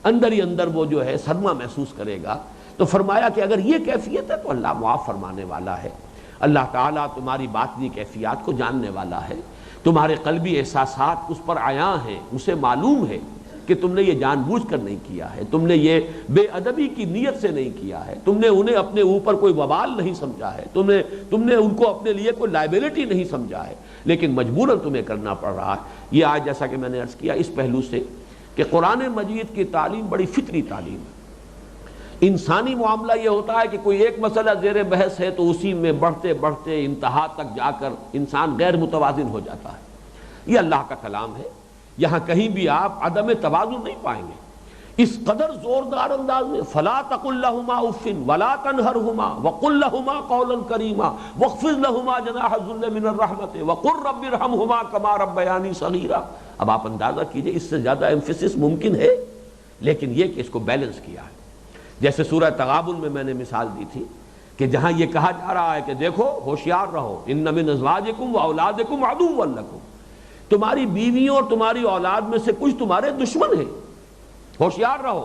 اندر ہی اندر وہ جو ہے صدمہ محسوس کرے گا۔ تو فرمایا کہ اگر یہ کیفیت ہے تو اللہ معاف فرمانے والا ہے، اللہ تعالیٰ تمہاری باطنی کیفیات کو جاننے والا ہے، تمہارے قلبی احساسات اس پر عیاں ہیں، اسے معلوم ہے کہ تم نے یہ جان بوجھ کر نہیں کیا ہے، تم نے یہ بے ادبی کی نیت سے نہیں کیا ہے، تم نے انہیں اپنے اوپر کوئی وبال نہیں سمجھا ہے، تم نے ان کو اپنے لیے کوئی لائبلٹی نہیں سمجھا ہے، لیکن مجبوراً تمہیں کرنا پڑ رہا ہے۔ یہ آج جیسا کہ میں نے عرض کیا اس پہلو سے کہ قرآن مجید کی تعلیم بڑی فطری تعلیم ہے۔ انسانی معاملہ یہ ہوتا ہے کہ کوئی ایک مسئلہ زیر بحث ہے تو اسی میں بڑھتے بڑھتے انتہا تک جا کر انسان غیر متوازن ہو جاتا ہے۔ یہ اللہ کا کلام ہے، یہاں کہیں بھی آپ عدم توازن نہیں پائیں گے۔ اس قدر زوردار انداز میں فلا تقل لهما اف ولا تنهرهما وقل لهما قولا کریما واخفض لهما جناح الذل من الرحمت وقل رب ارحمهما كما ربياني صغيرا۔ اب آپ اندازہ کیجئے اس سے زیادہ ایمفیسس ممکن ہے، لیکن یہ کہ اس کو بیلنس کیا ہے۔ جیسے سورہ تغابن میں نے مثال دی تھی کہ جہاں یہ کہا جا رہا ہے کہ دیکھو ہوشیار رہو، ان من ازواجکم واولادکم عدوا لکم، تمہاری بیویوں اور تمہاری اولاد میں سے کچھ تمہارے دشمن ہیں، ہوشیار رہو،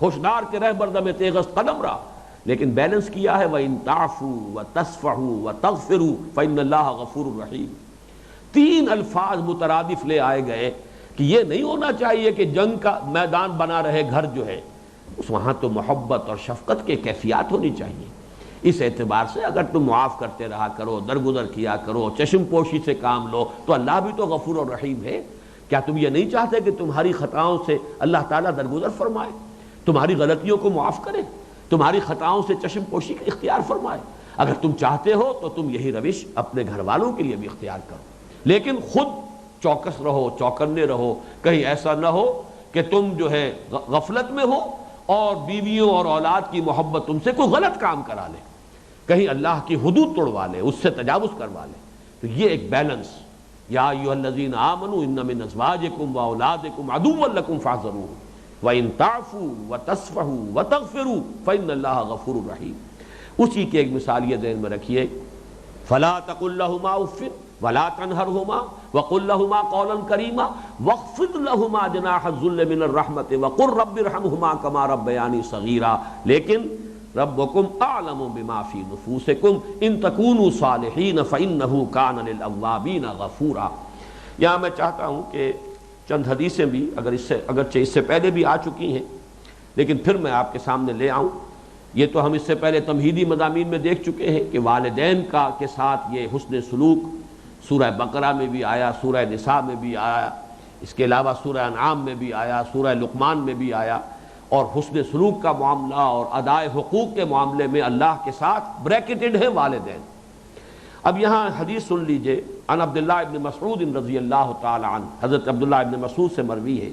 ہوشدار کے رہ بردم تیغست قدم رہا، لیکن بیلنس کیا ہے وَإِن تَعْفُوا وَتَصْفَحُوا وَتَغْفِرُوا فَإِنَّ اللَّهَ غَفُورٌ رَحِيمٌ۔ تین الفاظ مترادف لے آئے گئے کہ یہ نہیں ہونا چاہیے کہ جنگ کا میدان بنا رہے گھر جو ہے، اس وہاں تو محبت اور شفقت کے کیفیات ہونی چاہیے۔ اس اعتبار سے اگر تم معاف کرتے رہا کرو، درگزر کیا کرو، چشم پوشی سے کام لو، تو اللہ بھی تو غفور اور رحیم ہے۔ کیا تم یہ نہیں چاہتے کہ تمہاری خطاؤں سے اللہ تعالیٰ درگزر فرمائے، تمہاری غلطیوں کو معاف کرے، تمہاری خطاؤں سے چشم پوشی اختیار فرمائے؟ اگر تم چاہتے ہو تو تم یہی روش اپنے گھر والوں کے لیے بھی اختیار کرو، لیکن خود چوکس رہو، چوکنے رہو، کہیں ایسا نہ ہو کہ تم جو ہے غفلت میں ہو اور بیویوں اور اولاد کی محبت تم سے کوئی غلط کام کرا لے، کہیں اللہ کی حدود توڑوا لے، اس سے تجاوز کروا لے۔ تو یہ ایک بیلنس، یا ایھا الذین آمنوا ان من ازواجکم واولادکم عدوا لکم فاحذروہ وان تعفوا وتصفحوا وتغفروا فإن اللہ غفور رحیم۔ اسی کی ایک مثال یہ ذہن میں رکھیے، فلا تقل لهما اف ولا تنهرهما وقل لهما قولا کریما واخفض لهما جناح الذل من الرحمت وقل رب ارحمهما كما ربياني صغيرا، لیکن ربکم اعلم بما فی نفوسکم ان تکونوا صالحین فانہ کان للاوابین غفورا۔ یہاں میں چاہتا ہوں کہ چند حدیثیں بھی اگرچہ اس سے پہلے بھی آ چکی ہیں لیکن پھر میں آپ کے سامنے لے آؤں۔ یہ تو ہم اس سے پہلے تمہیدی مضامین میں دیکھ چکے ہیں کہ والدین کے ساتھ یہ حسن سلوک سورہ بقرہ میں بھی آیا، سورہ نساء میں بھی آیا، اس کے علاوہ سورہ انعام میں بھی آیا، سورہ لقمان میں بھی آیا، اور حسن سلوک کا معاملہ اور ادائے حقوق کے معاملے میں اللہ کے ساتھ بریکٹڈ ہیں والدین۔ اب یہاں حدیث سن لیجئے، عن عبداللہ ابن مسعود رضی اللہ تعالی عنہ، حضرت عبداللہ ابن مسعود سے مروی ہے،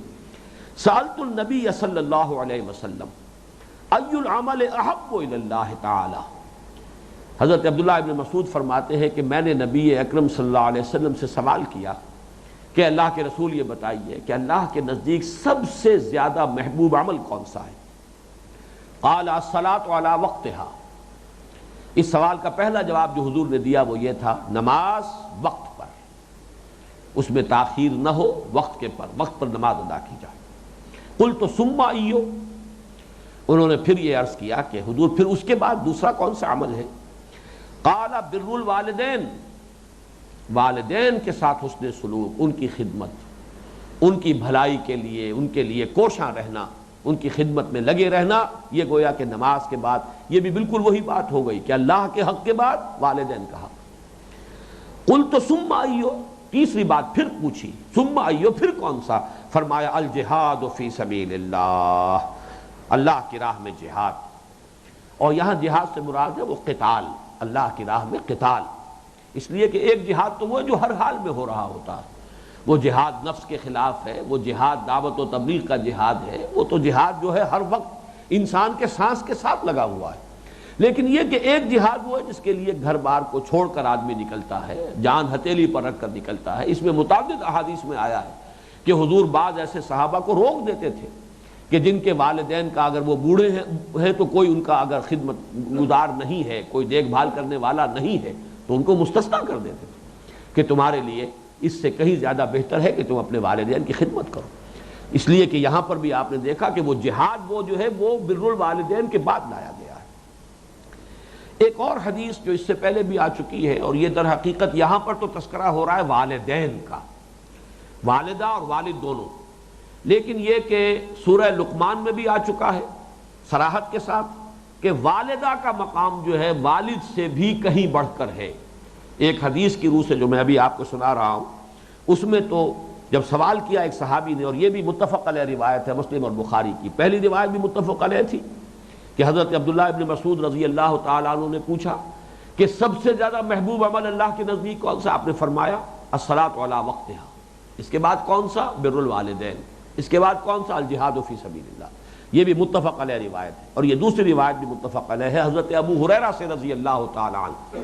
سألت النبی صلی اللہ علیہ وسلم ای العمل احب الی اللہ تعالی۔ حضرت عبداللہ ابن مسعود فرماتے ہیں کہ میں نے نبی اکرم صلی اللہ علیہ وسلم سے سوال کیا کہ اللہ کے رسول یہ بتائیے کہ اللہ کے نزدیک سب سے زیادہ محبوب عمل کون سا ہے؟ قال الصلاۃ علی وقتہا۔ اس سوال کا پہلا جواب جو حضور نے دیا وہ یہ تھا، نماز وقت پر، اس میں تاخیر نہ ہو، وقت پر نماز ادا کی جائے۔ قلت ثم ایو، انہوں نے پھر یہ عرض کیا کہ حضور پھر اس کے بعد دوسرا کون سا عمل ہے؟ قال بر الوالدین، والدین کے ساتھ حسن سلوک، ان کی خدمت، ان کی بھلائی کے لیے، ان کے لیے کوشاں رہنا، ان کی خدمت میں لگے رہنا، یہ گویا کہ نماز کے بعد یہ بھی بالکل وہی بات ہو گئی کہ اللہ کے حق کے بعد والدین کا حق۔ قلت ثم ایو، تیسری بات پھر پوچھی، ثم ایو پھر کون سا؟ فرمایا الجہاد فی سبیل اللہ، اللہ کی راہ میں جہاد۔ اور یہاں جہاد سے مراد ہے وہ قتال، اللہ کی راہ میں قتال، اس لیے کہ ایک جہاد تو وہ جو ہر حال میں ہو رہا ہوتا ہے، وہ جہاد نفس کے خلاف ہے، وہ جہاد دعوت و تبلیغ کا جہاد ہے، وہ تو جہاد جو ہے ہر وقت انسان کے سانس کے ساتھ لگا ہوا ہے۔ لیکن یہ کہ ایک جہاد وہ ہے جس کے لیے گھر بار کو چھوڑ کر آدمی نکلتا ہے، جان ہتھیلی پر رکھ کر نکلتا ہے۔ اس میں متعدد احادیث میں آیا ہے کہ حضور بعض ایسے صحابہ کو روک دیتے تھے کہ جن کے والدین کا اگر وہ بوڑھے ہیں تو کوئی ان کا اگر خدمت گزار نہیں ہے، کوئی دیکھ بھال کرنے والا نہیں ہے تو ان کو مستثنیٰ کر دیتے تھے کہ تمہارے لیے اس سے کہیں زیادہ بہتر ہے کہ تم اپنے والدین کی خدمت کرو۔ اس لیے کہ یہاں پر بھی آپ نے دیکھا کہ وہ جہاد وہ جو ہے وہ بر الوالدین کے بعد لایا گیا ہے۔ ایک اور حدیث جو اس سے پہلے بھی آ چکی ہے، اور یہ در حقیقت یہاں پر تو تذکرہ ہو رہا ہے والدین کا، والدہ اور والد دونوں، لیکن یہ کہ سورہ لقمان میں بھی آ چکا ہے صراحت کے ساتھ کہ والدہ کا مقام جو ہے والد سے بھی کہیں بڑھ کر ہے۔ ایک حدیث کی روح سے جو میں ابھی آپ کو سنا رہا ہوں، اس میں تو جب سوال کیا ایک صحابی نے، اور یہ بھی متفق علیہ روایت ہے مسلم اور بخاری کی، پہلی روایت بھی متفق علیہ تھی کہ حضرت عبداللہ ابن مسعود رضی اللہ تعالیٰ عنہ نے پوچھا کہ سب سے زیادہ محبوب عمل اللہ کے نزدیک کون سا؟ آپ نے فرمایا الصلاۃ علی وقتہا۔ اس کے بعد کون سا؟ بر الوالدین۔ اس کے بعد کون سا؟ الجہاد فی سبیل اللہ۔ یہ بھی متفق علیہ روایت ہے، اور یہ دوسری روایت بھی متفق علیہ ہے حضرت ابو ہریرہ سے رضی اللہ تعالیٰ عنہ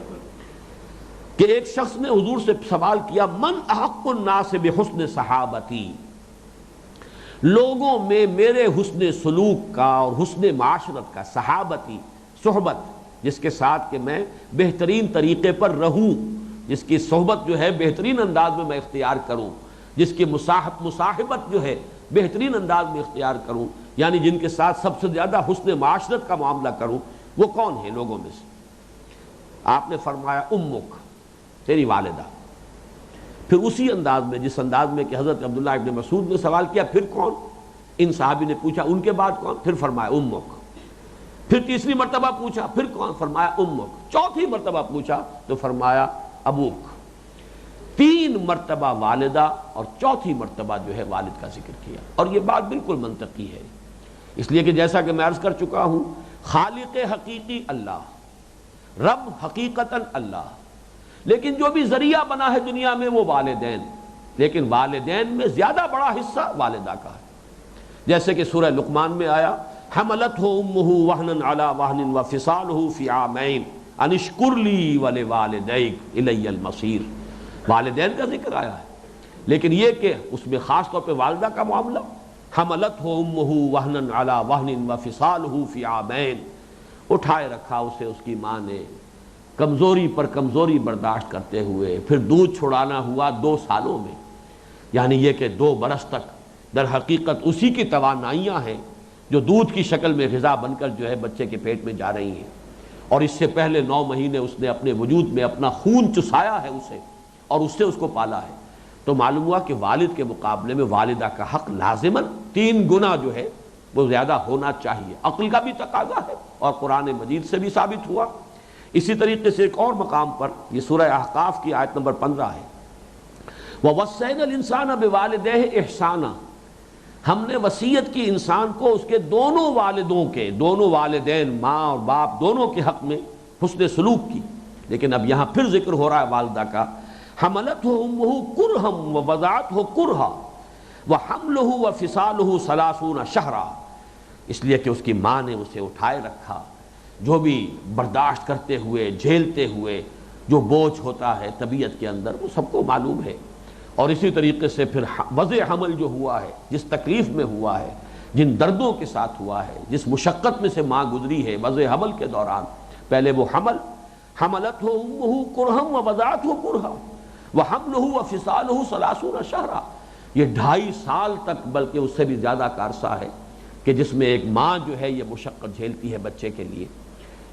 کہ ایک شخص نے حضور سے سوال کیا، من احق الناس بحسن صحابتی، لوگوں میں میرے حسن سلوک کا اور حسن معاشرت کا، صحابتی صحبت، جس کے ساتھ کہ میں بہترین طریقے پر رہوں، جس کی صحبت جو ہے بہترین انداز میں اختیار کروں، جس کی مصاحبت جو ہے بہترین انداز میں اختیار کروں، یعنی جن کے ساتھ سب سے زیادہ حسن معاشرت کا معاملہ کروں، وہ کون ہے لوگوں میں سے؟ آپ نے فرمایا امک، تیری والدہ۔ پھر اسی انداز میں جس انداز میں کہ حضرت عبداللہ ابن مسعود نے سوال کیا پھر کون، ان صحابی نے پوچھا ان کے بعد کون، پھر فرمایا امک۔ پھر تیسری مرتبہ پوچھا پھر کون، فرمایا امک۔ چوتھی مرتبہ پوچھا تو فرمایا ابوک۔ 3 مرتبہ والدہ اور چوتھی مرتبہ جو ہے والد کا ذکر کیا، اور یہ بات بالکل منطقی ہے، اس لیے کہ جیسا کہ میں عرض کر چکا ہوں، خالق حقیقی اللہ، رب حقیقتاً اللہ، لیکن جو بھی ذریعہ بنا ہے دنیا میں وہ والدین، لیکن والدین میں زیادہ بڑا حصہ والدہ کا ہے، جیسے کہ سورہ لقمان میں آیا حملتہ امہ وہنا علی وہن وفصالہ فی عامین ان اشکر لی ولوالدیک الی المصیر۔ والدین کا ذکر آیا ہے، لیکن یہ کہ اس میں خاص طور پہ والدہ کا معاملہ، حملتہ امہ وہنا علی وہن وفصالہ فی عامین، اٹھائے رکھا اسے اس کی ماں نے کمزوری پر کمزوری برداشت کرتے ہوئے، پھر دودھ چھڑانا ہوا 2 سالوں میں، یعنی یہ کہ 2 برس تک در حقیقت اسی کی توانائیاں ہیں جو دودھ کی شکل میں غذا بن کر جو ہے بچے کے پیٹ میں جا رہی ہیں، اور اس سے پہلے 9 مہینے اس نے اپنے وجود میں اپنا خون چسایا ہے اسے، اور اس سے اس کو پالا ہے۔ تو معلوم ہوا کہ والد کے مقابلے میں والدہ کا حق لازماً 3 گنا جو ہے وہ زیادہ ہونا چاہیے، عقل کا بھی تقاضا ہے اور قرآن مجید سے بھی ثابت ہوا۔ اسی طریقے سے ایک اور مقام پر یہ سورہ احقاف کی آیت نمبر 15 ہے، وَوَصَّيْنَا الْإِنسَانَ بِوَالِدَيْهِ إِحْسَانًا، ہم نے وصیت کی انسان کو اس کے دونوں والدوں کے، دونوں والدین ماں اور باپ دونوں کے حق میں حسن سلوک کی۔ لیکن اب یہاں پھر ذکر ہو رہا ہے والدہ کا. حملتہ امہ کرہا ووضعتہ کرہا وحملہ وفصالہ 30 شہرا، اس لیے کہ اس کی ماں نے اسے اٹھائے رکھا، جو بھی برداشت کرتے ہوئے جھیلتے ہوئے جو بوجھ ہوتا ہے طبیعت کے اندر وہ سب کو معلوم ہے. اور اسی طریقے سے پھر وضع حمل جو ہوا ہے، جس تکلیف میں ہوا ہے، جن دردوں کے ساتھ ہوا ہے، جس مشقت میں سے ماں گزری ہے وضع حمل کے دوران، پہلے وہ حمل، حملتہ امہ کرہا ووضعتہ کرہا وحملہ وفصالہ 30 شہرا، یہ 2.5 سال تک بلکہ اس سے بھی زیادہ کا عرصہ ہے کہ جس میں ایک ماں جو ہے یہ مشقت جھیلتی ہے بچے کے لیے.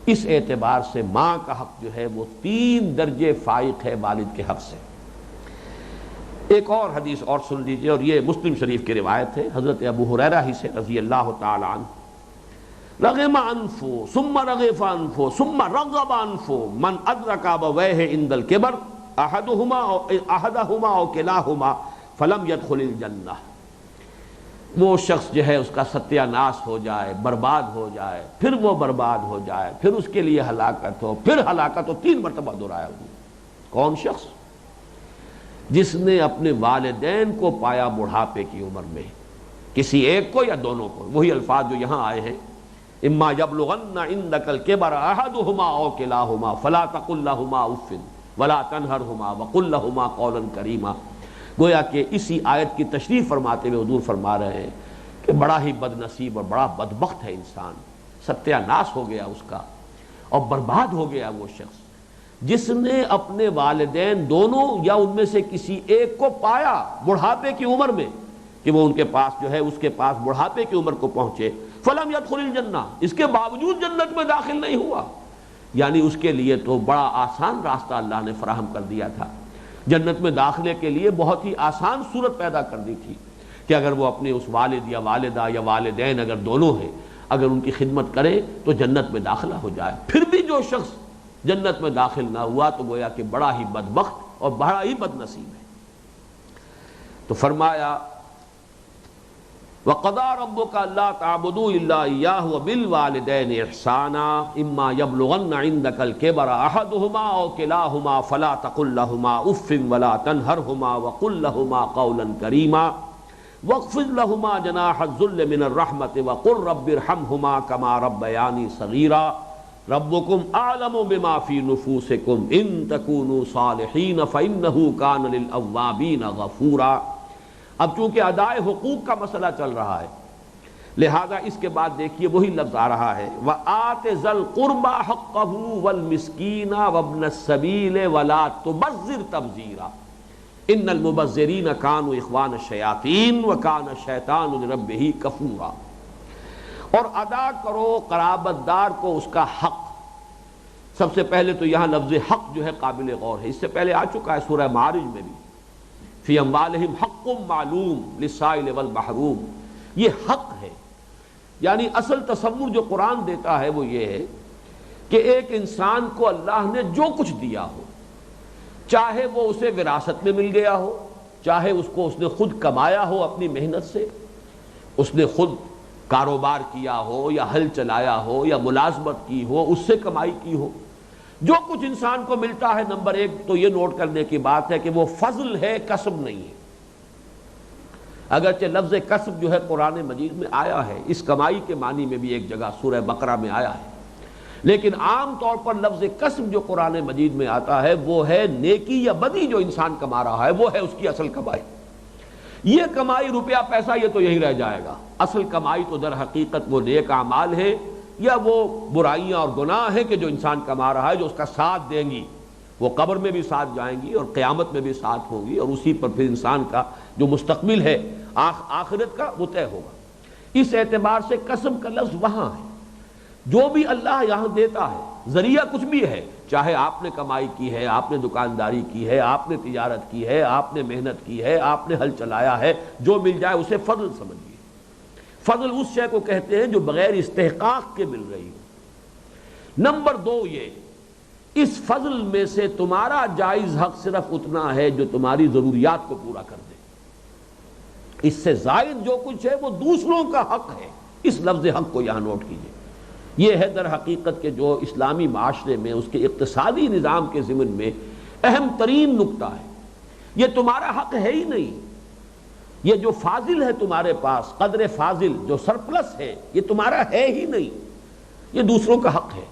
اس اعتبار سے ماں کا حق جو ہے وہ 3 درجے فائق ہے والد کے حق سے. ایک اور حدیث اور سن لیجئے، اور یہ مسلم شریف کی روایت ہے حضرت ابو ہریرہ ہی سے رضی اللہ تعالی عنہ. رغم انفو ثم رغف انفو ثم رغب انفو من ادرک ابویہ عند الکبر احدہما او کلاہما فلم يدخل الجنہ. وہ شخص جو ہے اس کا ستیہ ناس ہو جائے، برباد ہو جائے، پھر وہ برباد ہو جائے، پھر اس کے لیے ہلاکت ہو، پھر ہلاکت ہو، 3 مرتبہ دہرایا ہوا. کون شخص؟ جس نے اپنے والدین کو پایا بڑھاپے کی عمر میں، کسی ایک کو یا دونوں کو. وہی الفاظ جو یہاں آئے ہیں، اما یبلغن عندک الکبر احدہما او کلاہما فلا تقل لہما اف ولا تنہرہما وقل لہما قولا کریما. گویا کہ اسی آیت کی تشریح فرماتے ہوئے حضور فرما رہے ہیں کہ بڑا ہی بد نصیب اور بڑا بدبخت ہے انسان، ستیہ ناس ہو گیا اس کا اور برباد ہو گیا وہ شخص جس نے اپنے والدین دونوں یا ان میں سے کسی ایک کو پایا بڑھاپے کی عمر میں، کہ وہ ان کے پاس جو ہے اس کے پاس بڑھاپے کی عمر کو پہنچے، فلم يدخل الجنہ، اس کے باوجود جنت میں داخل نہیں ہوا. یعنی اس کے لیے تو بڑا آسان راستہ اللہ نے فراہم کر دیا تھا، جنت میں داخلے کے لیے بہت ہی آسان صورت پیدا کر دی تھی کہ اگر وہ اپنے اس والد یا والدہ یا والدین اگر دونوں ہیں، اگر ان کی خدمت کرے تو جنت میں داخلہ ہو جائے. پھر بھی جو شخص جنت میں داخل نہ ہوا تو گویا کہ بڑا ہی بدبخت اور بڑا ہی بد نصیب ہے. تو فرمایا وَقَضَىٰ رَبُّكَ أَلَّا تَعْبُدُوا إِلَّا إِيَّاهُ وَبِالْوَالِدَيْنِ إِحْسَانًا إِمَّا يَبْلُغَنَّ عِندَكَ الْكِبَرَ أَحَدُهُمَا أَوْ كِلَاهُمَا فَلَا تَقُل لَّهُمَا أُفٍّ وَلَا تَنْهَرْهُمَا وَقُل لَّهُمَا قَوْلًا كَرِيمًا وَاخْفِضْ لَهُمَا جَنَاحَ الذُّلِّ مِنَ الرَّحْمَةِ وَقُل رَّبِّ ارْحَمْهُمَا كَمَا رَبَّيَانِي صَغِيرًا رَبُّكُمْ أَعْلَمُ بِمَا فِي نُفُوسِكُمْ إِن تَكُونُوا صَالِحِينَ فَإِنَّهُ كَانَ لِلْأَوَّابِينَ غَفُورًا. اب چونکہ ادائے حقوق کا مسئلہ چل رہا ہے لہذا اس کے بعد دیکھیے وہی لفظ آ رہا ہے وَآتِ ذَا الْقُرْبَى حَقَّهُ وَالْمِسْكِينَ وَابْنَ السَّبِيلِ وَلَا تُبَذِّرْ تَبْذِيرًا إِنَّ الْمُبَذِّرِينَ كَانُوا إِخْوَانَ الشَّيَاطِينِ وَكَانَ الشَّيْطَانُ لِرَبِّهِ كَفُورًا. اور ادا کرو قرابت دار کو اس کا حق. سب سے پہلے تو یہاں لفظ حق جو ہے قابل غور ہے، اس سے پہلے آ چکا ہے سورہ معارج میں بھی، فی اموالہم حق معلوم للسائل والمحروم. یہ حق ہے، یعنی اصل تصور جو قرآن دیتا ہے وہ یہ ہے کہ ایک انسان کو اللہ نے جو کچھ دیا ہو، چاہے وہ اسے وراثت میں مل گیا ہو، چاہے اس کو اس نے خود کمایا ہو اپنی محنت سے، اس نے خود کاروبار کیا ہو یا ہل چلایا ہو یا ملازمت کی ہو، اس سے کمائی کی ہو، جو کچھ انسان کو ملتا ہے، نمبر 1 تو یہ نوٹ کرنے کی بات ہے کہ وہ فضل ہے، کسب نہیں ہے. اگرچہ لفظ کسب جو ہے قرآن مجید میں آیا ہے، اس کمائی کے معنی میں بھی ایک جگہ سورہ بقرہ میں آیا ہے، لیکن عام طور پر لفظ کسب جو قرآن مجید میں آتا ہے وہ ہے نیکی یا بدی جو انسان کما رہا ہے، وہ ہے اس کی اصل کمائی. یہ کمائی روپیہ پیسہ یہ تو یہی رہ جائے گا، اصل کمائی تو در حقیقت وہ نیک اعمال ہے یا وہ برائیاں اور گناہ ہیں کہ جو انسان کما رہا ہے، جو اس کا ساتھ دیں گی، وہ قبر میں بھی ساتھ جائیں گی اور قیامت میں بھی ساتھ ہوں گی، اور اسی پر پھر انسان کا جو مستقبل ہے آخرت کا وہ طے ہوگا. اس اعتبار سے کسب کا لفظ وہاں ہے. جو بھی اللہ یہاں دیتا ہے، ذریعہ کچھ بھی ہے، چاہے آپ نے کمائی کی ہے، آپ نے دکانداری کی ہے، آپ نے تجارت کی ہے، آپ نے محنت کی ہے، آپ نے ہل چلایا ہے، جو مل جائے اسے فضل سمجھیے. فضل اس شے کو کہتے ہیں جو بغیر استحقاق کے مل رہی ہو. نمبر 2 یہ اس فضل میں سے تمہارا جائز حق صرف اتنا ہے جو تمہاری ضروریات کو پورا کر دے، اس سے زائد جو کچھ ہے وہ دوسروں کا حق ہے. اس لفظ حق کو یہاں نوٹ کیجئے. یہ ہے در حقیقت کہ جو اسلامی معاشرے میں اس کے اقتصادی نظام کے ضمن میں اہم ترین نقطہ ہے۔ یہ تمہارا حق ہے ہی نہیں، یہ جو فاضل ہے تمہارے پاس، قدر فاضل جو سرپلس ہے، یہ تمہارا ہے ہی نہیں، یہ دوسروں کا حق ہے۔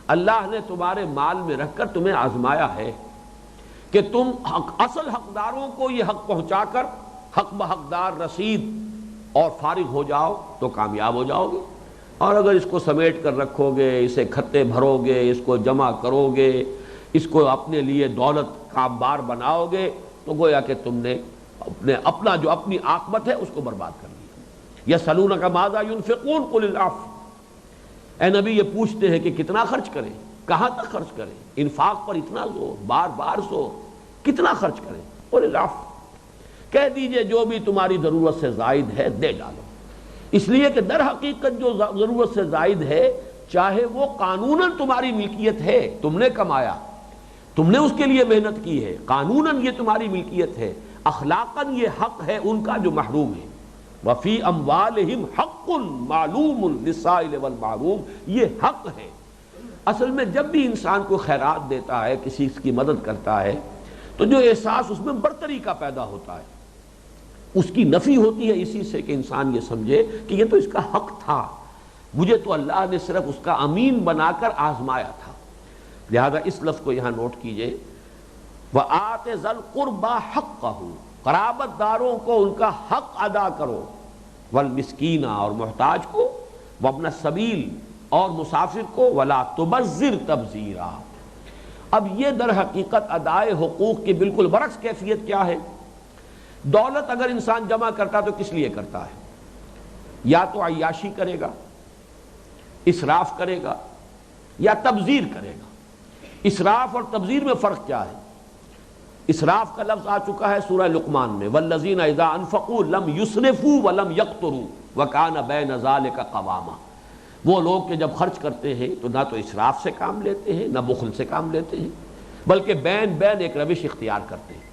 اللہ نے تمہارے مال میں رکھ کر تمہیں آزمایا ہے کہ تم اصل حقداروں کو یہ حق پہنچا کر حق بحقدار رسید اور فارغ ہو جاؤ تو کامیاب ہو جاؤ گے، اور اگر اس کو سمیٹ کر رکھو گے، اسے کھتے بھرو گے، اس کو جمع کرو گے، اس کو اپنے لیے دولت کا انبار بناؤ گے، تو گویا کہ تم نے اپنا جو اپنی عاقبت ہے اس کو برباد کر دیا۔ یسألونک ماذا ينفقون قل العفو، اے نبی یہ پوچھتے ہیں کہ کتنا خرچ کریں، کہاں تک خرچ کریں، انفاق پر اتنا زور، بار بار زور، کتنا خرچ کریں؟ قل العفو، کہہ دیجئے جو بھی تمہاری ضرورت سے زائد ہے دے ڈالو، اس لیے کہ در حقیقت جو ضرورت سے زائد ہے چاہے وہ قانوناً تمہاری ملکیت ہے، تم نے کمایا، تم نے اس کے لیے محنت کی ہے، قانوناً یہ تمہاری ملکیت ہے، اخلاقاً یہ حق ہے ان کا جو محروم ہے۔ وفی اموالہم حق معلوم للسائل والمحروم، یہ حق ہے۔ اصل میں جب بھی انسان کو خیرات دیتا ہے، کسی کی مدد کرتا ہے، تو جو احساس اس میں برتری کا پیدا ہوتا ہے، اس کی نفی ہوتی ہے اسی سے کہ انسان یہ سمجھے کہ یہ تو اس کا حق تھا، مجھے تو اللہ نے صرف اس کا امین بنا کر آزمایا تھا۔ لہذا اس لفظ کو یہاں نوٹ کیجئے، وَآتِ ذَا الْقُرْبَى حَقَّهُ، قرابت داروں کو ان کا حق ادا کرو، والمسکین اور محتاج کو، وابن السبیل اور مسافر کو، ولا تبذر تبذیرا۔ اب یہ در حقیقت ادائے حقوق کی بالکل برعکس کیفیت کیا ہے؟ دولت اگر انسان جمع کرتا تو کس لیے کرتا ہے؟ یا تو عیاشی کرے گا، اسراف کرے گا، یا تبذیر کرے گا۔ اسراف اور تبذیر میں فرق کیا ہے؟ اسراف کا لفظ آ چکا ہے سورہ لقمان میں، والذین اذا انفقوا لم یسرفوا ولم یقتروا وکان بین ذلک قواما۔ وہ لوگ کہ جب خرچ کرتے ہیں تو نہ تو اسراف سے کام لیتے ہیں نہ بخل سے کام لیتے ہیں، بلکہ بین بین ایک روش اختیار کرتے ہیں۔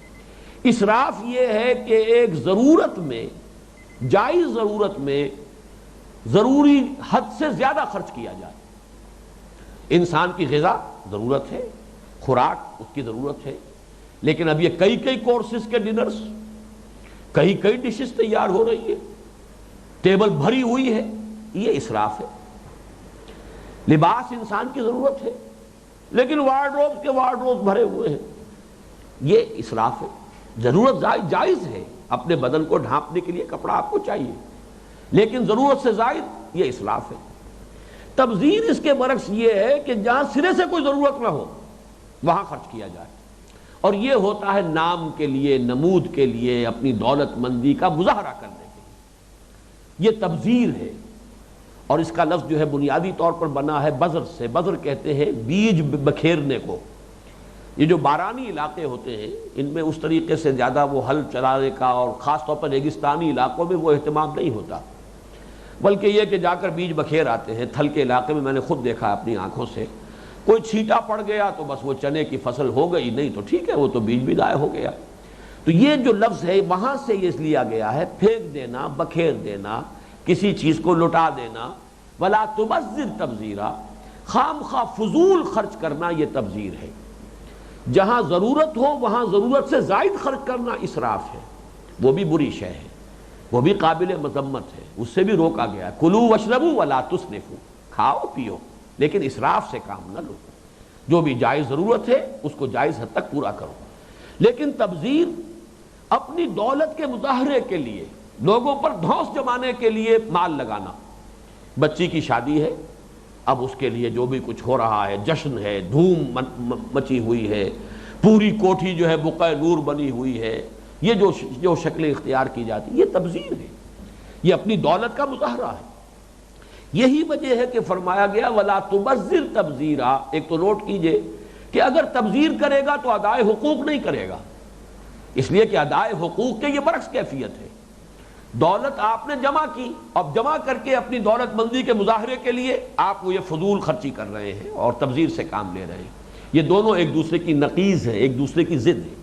اسراف یہ ہے کہ ایک ضرورت میں، جائز ضرورت میں ضروری حد سے زیادہ خرچ کیا جائے۔ انسان کی غذا ضرورت ہے، خوراک اس کی ضرورت ہے، لیکن اب یہ کئی کورسز کے ڈنرز، کئی ڈشز تیار ہو رہی ہے، ٹیبل بھری ہوئی ہے، یہ اسراف ہے۔ لباس انسان کی ضرورت ہے، لیکن وارڈروب کے وارڈروب بھرے ہوئے ہیں، یہ اسراف ہے۔ ضرورت جائز ہے، اپنے بدن کو ڈھانپنے کے لیے کپڑا آپ کو چاہیے، لیکن ضرورت سے زائد یہ اسراف ہے۔ تبذیر اس کے برعکس یہ ہے کہ جہاں سرے سے کوئی ضرورت نہ ہو وہاں خرچ کیا جائے، اور یہ ہوتا ہے نام کے لیے، نمود کے لیے، اپنی دولت مندی کا مظاہرہ کرنے کے لیے، یہ تبذیر ہے۔ اور اس کا لفظ جو ہے بنیادی طور پر بنا ہے بذر سے، بذر کہتے ہیں بیج بکھیرنے کو۔ یہ جو بارانی علاقے ہوتے ہیں ان میں اس طریقے سے زیادہ وہ ہل چلانے کا اور خاص طور پر ریگستانی علاقوں میں وہ اہتمام نہیں ہوتا، بلکہ یہ کہ جا کر بیج بکھیر آتے ہیں۔ تھل کے علاقے میں میں نے خود دیکھا اپنی آنکھوں سے، کوئی چھینٹا پڑ گیا تو بس وہ چنے کی فصل ہو گئی، نہیں تو ٹھیک ہے وہ تو بیج بھی ضائع ہو گیا۔ تو یہ جو لفظ ہے وہاں سے یہ لیا گیا ہے، پھینک دینا، بکھیر دینا، کسی چیز کو لٹا دینا۔ ولا تبذر تبذیرا، خام خواہ فضول خرچ کرنا یہ تبذیر ہے۔ جہاں ضرورت ہو وہاں ضرورت سے زائد خرچ کرنا اسراف ہے، وہ بھی بری شے ہے، وہ بھی قابل مذمت ہے، اس سے بھی روکا گیا ہے۔ کلوا واشربوا ولا تسرفوا، کھاؤ پیو لیکن اسراف سے کام نہ لو، جو بھی جائز ضرورت ہے اس کو جائز حد تک پورا کرو۔ لیکن تبذیر اپنی دولت کے مظاہرے کے لیے، لوگوں پر دھونس جمانے کے لیے مال لگانا، بچی کی شادی ہے، اب اس کے لیے جو بھی کچھ ہو رہا ہے، جشن ہے، دھوم مچی ہوئی ہے، پوری کوٹھی جو ہے بقعہ نور بنی ہوئی ہے، یہ جو شکلیں اختیار کی جاتی یہ تبذیر ہے، یہ اپنی دولت کا مظاہرہ ہے۔ یہی وجہ ہے کہ فرمایا گیا ولا تبذر تبذیرا۔ ایک تو نوٹ کیجئے کہ اگر تبذیر کرے گا تو ادائے حقوق نہیں کرے گا، اس لیے کہ ادائے حقوق کے یہ برعکس کیفیت ہے۔ دولت آپ نے جمع کی، اب جمع کر کے اپنی دولت مندی کے مظاہرے کے لیے آپ وہ یہ فضول خرچی کر رہے ہیں اور تبذیر سے کام لے رہے ہیں۔ یہ دونوں ایک دوسرے کی نقیض ہیں، ایک دوسرے کی ضد ہیں۔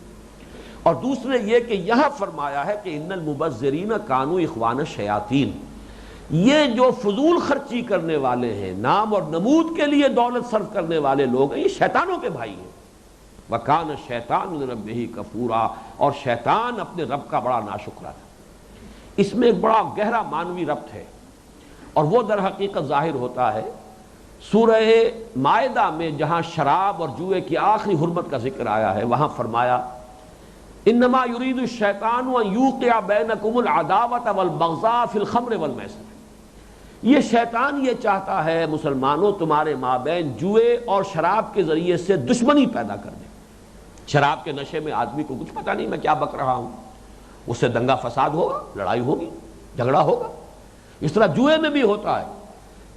اور دوسرے یہ کہ یہاں فرمایا ہے کہ ان المبذرین کانوا اخوان الشیاطین، یہ جو فضول خرچی کرنے والے ہیں، نام اور نمود کے لیے دولت صرف کرنے والے لوگ ہیں، یہ شیطانوں کے بھائی ہیں۔ وَكَانَ الشَّيْطَانُ لِرَبِّهِ كَفُورًا، اور شیطان اپنے رب کا بڑا ناشکرا تھا۔ اس میں ایک بڑا گہرا معنوی ربط ہے، اور وہ در حقیقت ظاہر ہوتا ہے سورہ مائدہ میں، جہاں شراب اور جوئے کی آخری حرمت کا ذکر آیا ہے، وہاں فرمایا انما یرید الشیطان ان یوقع بینکم العداوۃ والبغضاء فی الخمر والمیسر، یہ شیطان یہ چاہتا ہے مسلمانوں تمہارے مابین جوئے اور شراب کے ذریعے سے دشمنی پیدا کر دے۔ شراب کے نشے میں آدمی کو کچھ پتہ نہیں میں کیا بک رہا ہوں، اس سے دنگا فساد ہوگا، لڑائی ہوگی، جھگڑا ہوگا۔ اس طرح جوئے میں بھی ہوتا ہے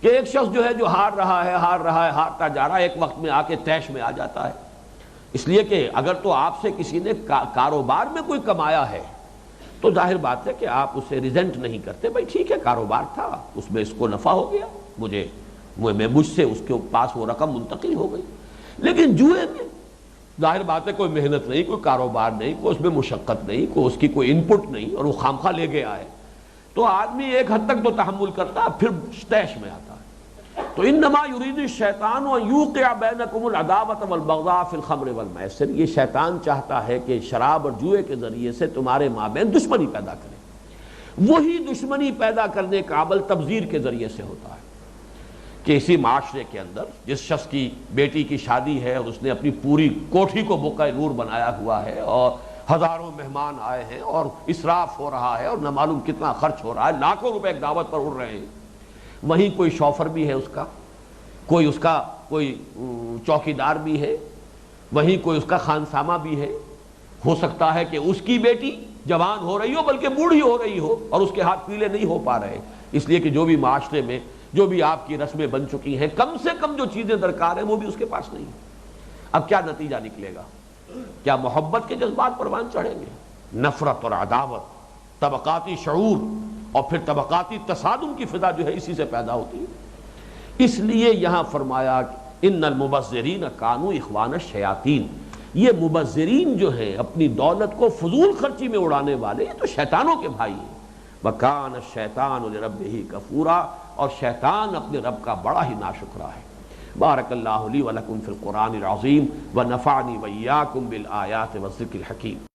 کہ ایک شخص جو ہے جو ہار رہا ہے ہارتا جا رہا ہے، ایک وقت میں آ کے طیش میں آ جاتا ہے، اس لیے کہ اگر تو آپ سے کسی نے کاروبار میں کوئی کمایا ہے تو ظاہر بات ہے کہ آپ اسے ریزنٹ نہیں کرتے، بھائی ٹھیک ہے کاروبار تھا، اس میں اس کو نفع ہو گیا، مجھ سے اس کے پاس وہ رقم منتقل ہو گئی۔ لیکن جوئے میں ظاہر بات ہے کوئی محنت نہیں، کوئی کاروبار نہیں، کوئی اس میں مشقت نہیں، کوئی اس کی کوئی ان پٹ نہیں، اور وہ خامخواہ لے گیا ہے، تو آدمی ایک حد تک تو تحمل کرتا ہے، پھر طیش میں آتا ہے۔ تو انما یرید الشیطان ان یوقع بینکم العداوۃ والبغضاء فی الخمر والمیسر، یہ شیطان چاہتا ہے کہ شراب اور جوئے کے ذریعے سے تمہارے مابین دشمنی پیدا کرے۔ وہی دشمنی پیدا کرنے کا عمل تبذیر کے ذریعے سے ہوتا ہے کہ اسی معاشرے کے اندر جس شخص کی بیٹی کی شادی ہے اور اس نے اپنی پوری کوٹھی کو بقعہ نور بنایا ہوا ہے، اور ہزاروں مہمان آئے ہیں، اور اسراف ہو رہا ہے، اور نہ معلوم کتنا خرچ ہو رہا ہے، لاکھوں روپے ایک دعوت پر اڑ رہے ہیں، وہیں کوئی شوفر بھی ہے اس کا کوئی چوکیدار بھی ہے، وہیں کوئی اس کا خانسامہ بھی ہے، ہو سکتا ہے کہ اس کی بیٹی جوان ہو رہی ہو بلکہ بوڑھی ہو رہی ہو اور اس کے ہاتھ پیلے نہیں ہو پا رہے، اس لیے کہ جو بھی معاشرے میں جو بھی آپ کی رسمیں بن چکی ہیں، کم سے کم جو چیزیں درکار ہیں وہ بھی اس کے پاس نہیں ہیں۔ اب کیا نتیجہ نکلے گا؟ کیا محبت کے جذبات پروان چڑھیں گے؟ نفرت اور عداوت، طبقاتی شعور، اور پھر طبقاتی تصادم کی فضا جو ہے اسی سے پیدا ہوتی ہے۔ اس لیے یہاں فرمایا ان المبذرین کانوا اخوان الشیاطین، یہ مبذرین جو ہیں اپنی دولت کو فضول خرچی میں اڑانے والے، یہ تو شیطانوں کے بھائی ہیں۔ وَكَانَ الشَّيْطَانُ لِرَبِّهِ كَفُورًا، اور شیطان اپنے رب کا بڑا ہی ناشکرا ہے۔ بارک اللہ لی ولکم فی القرآن العظیم ونفعنی وإیاکم بالآیات والذکر الحکیم۔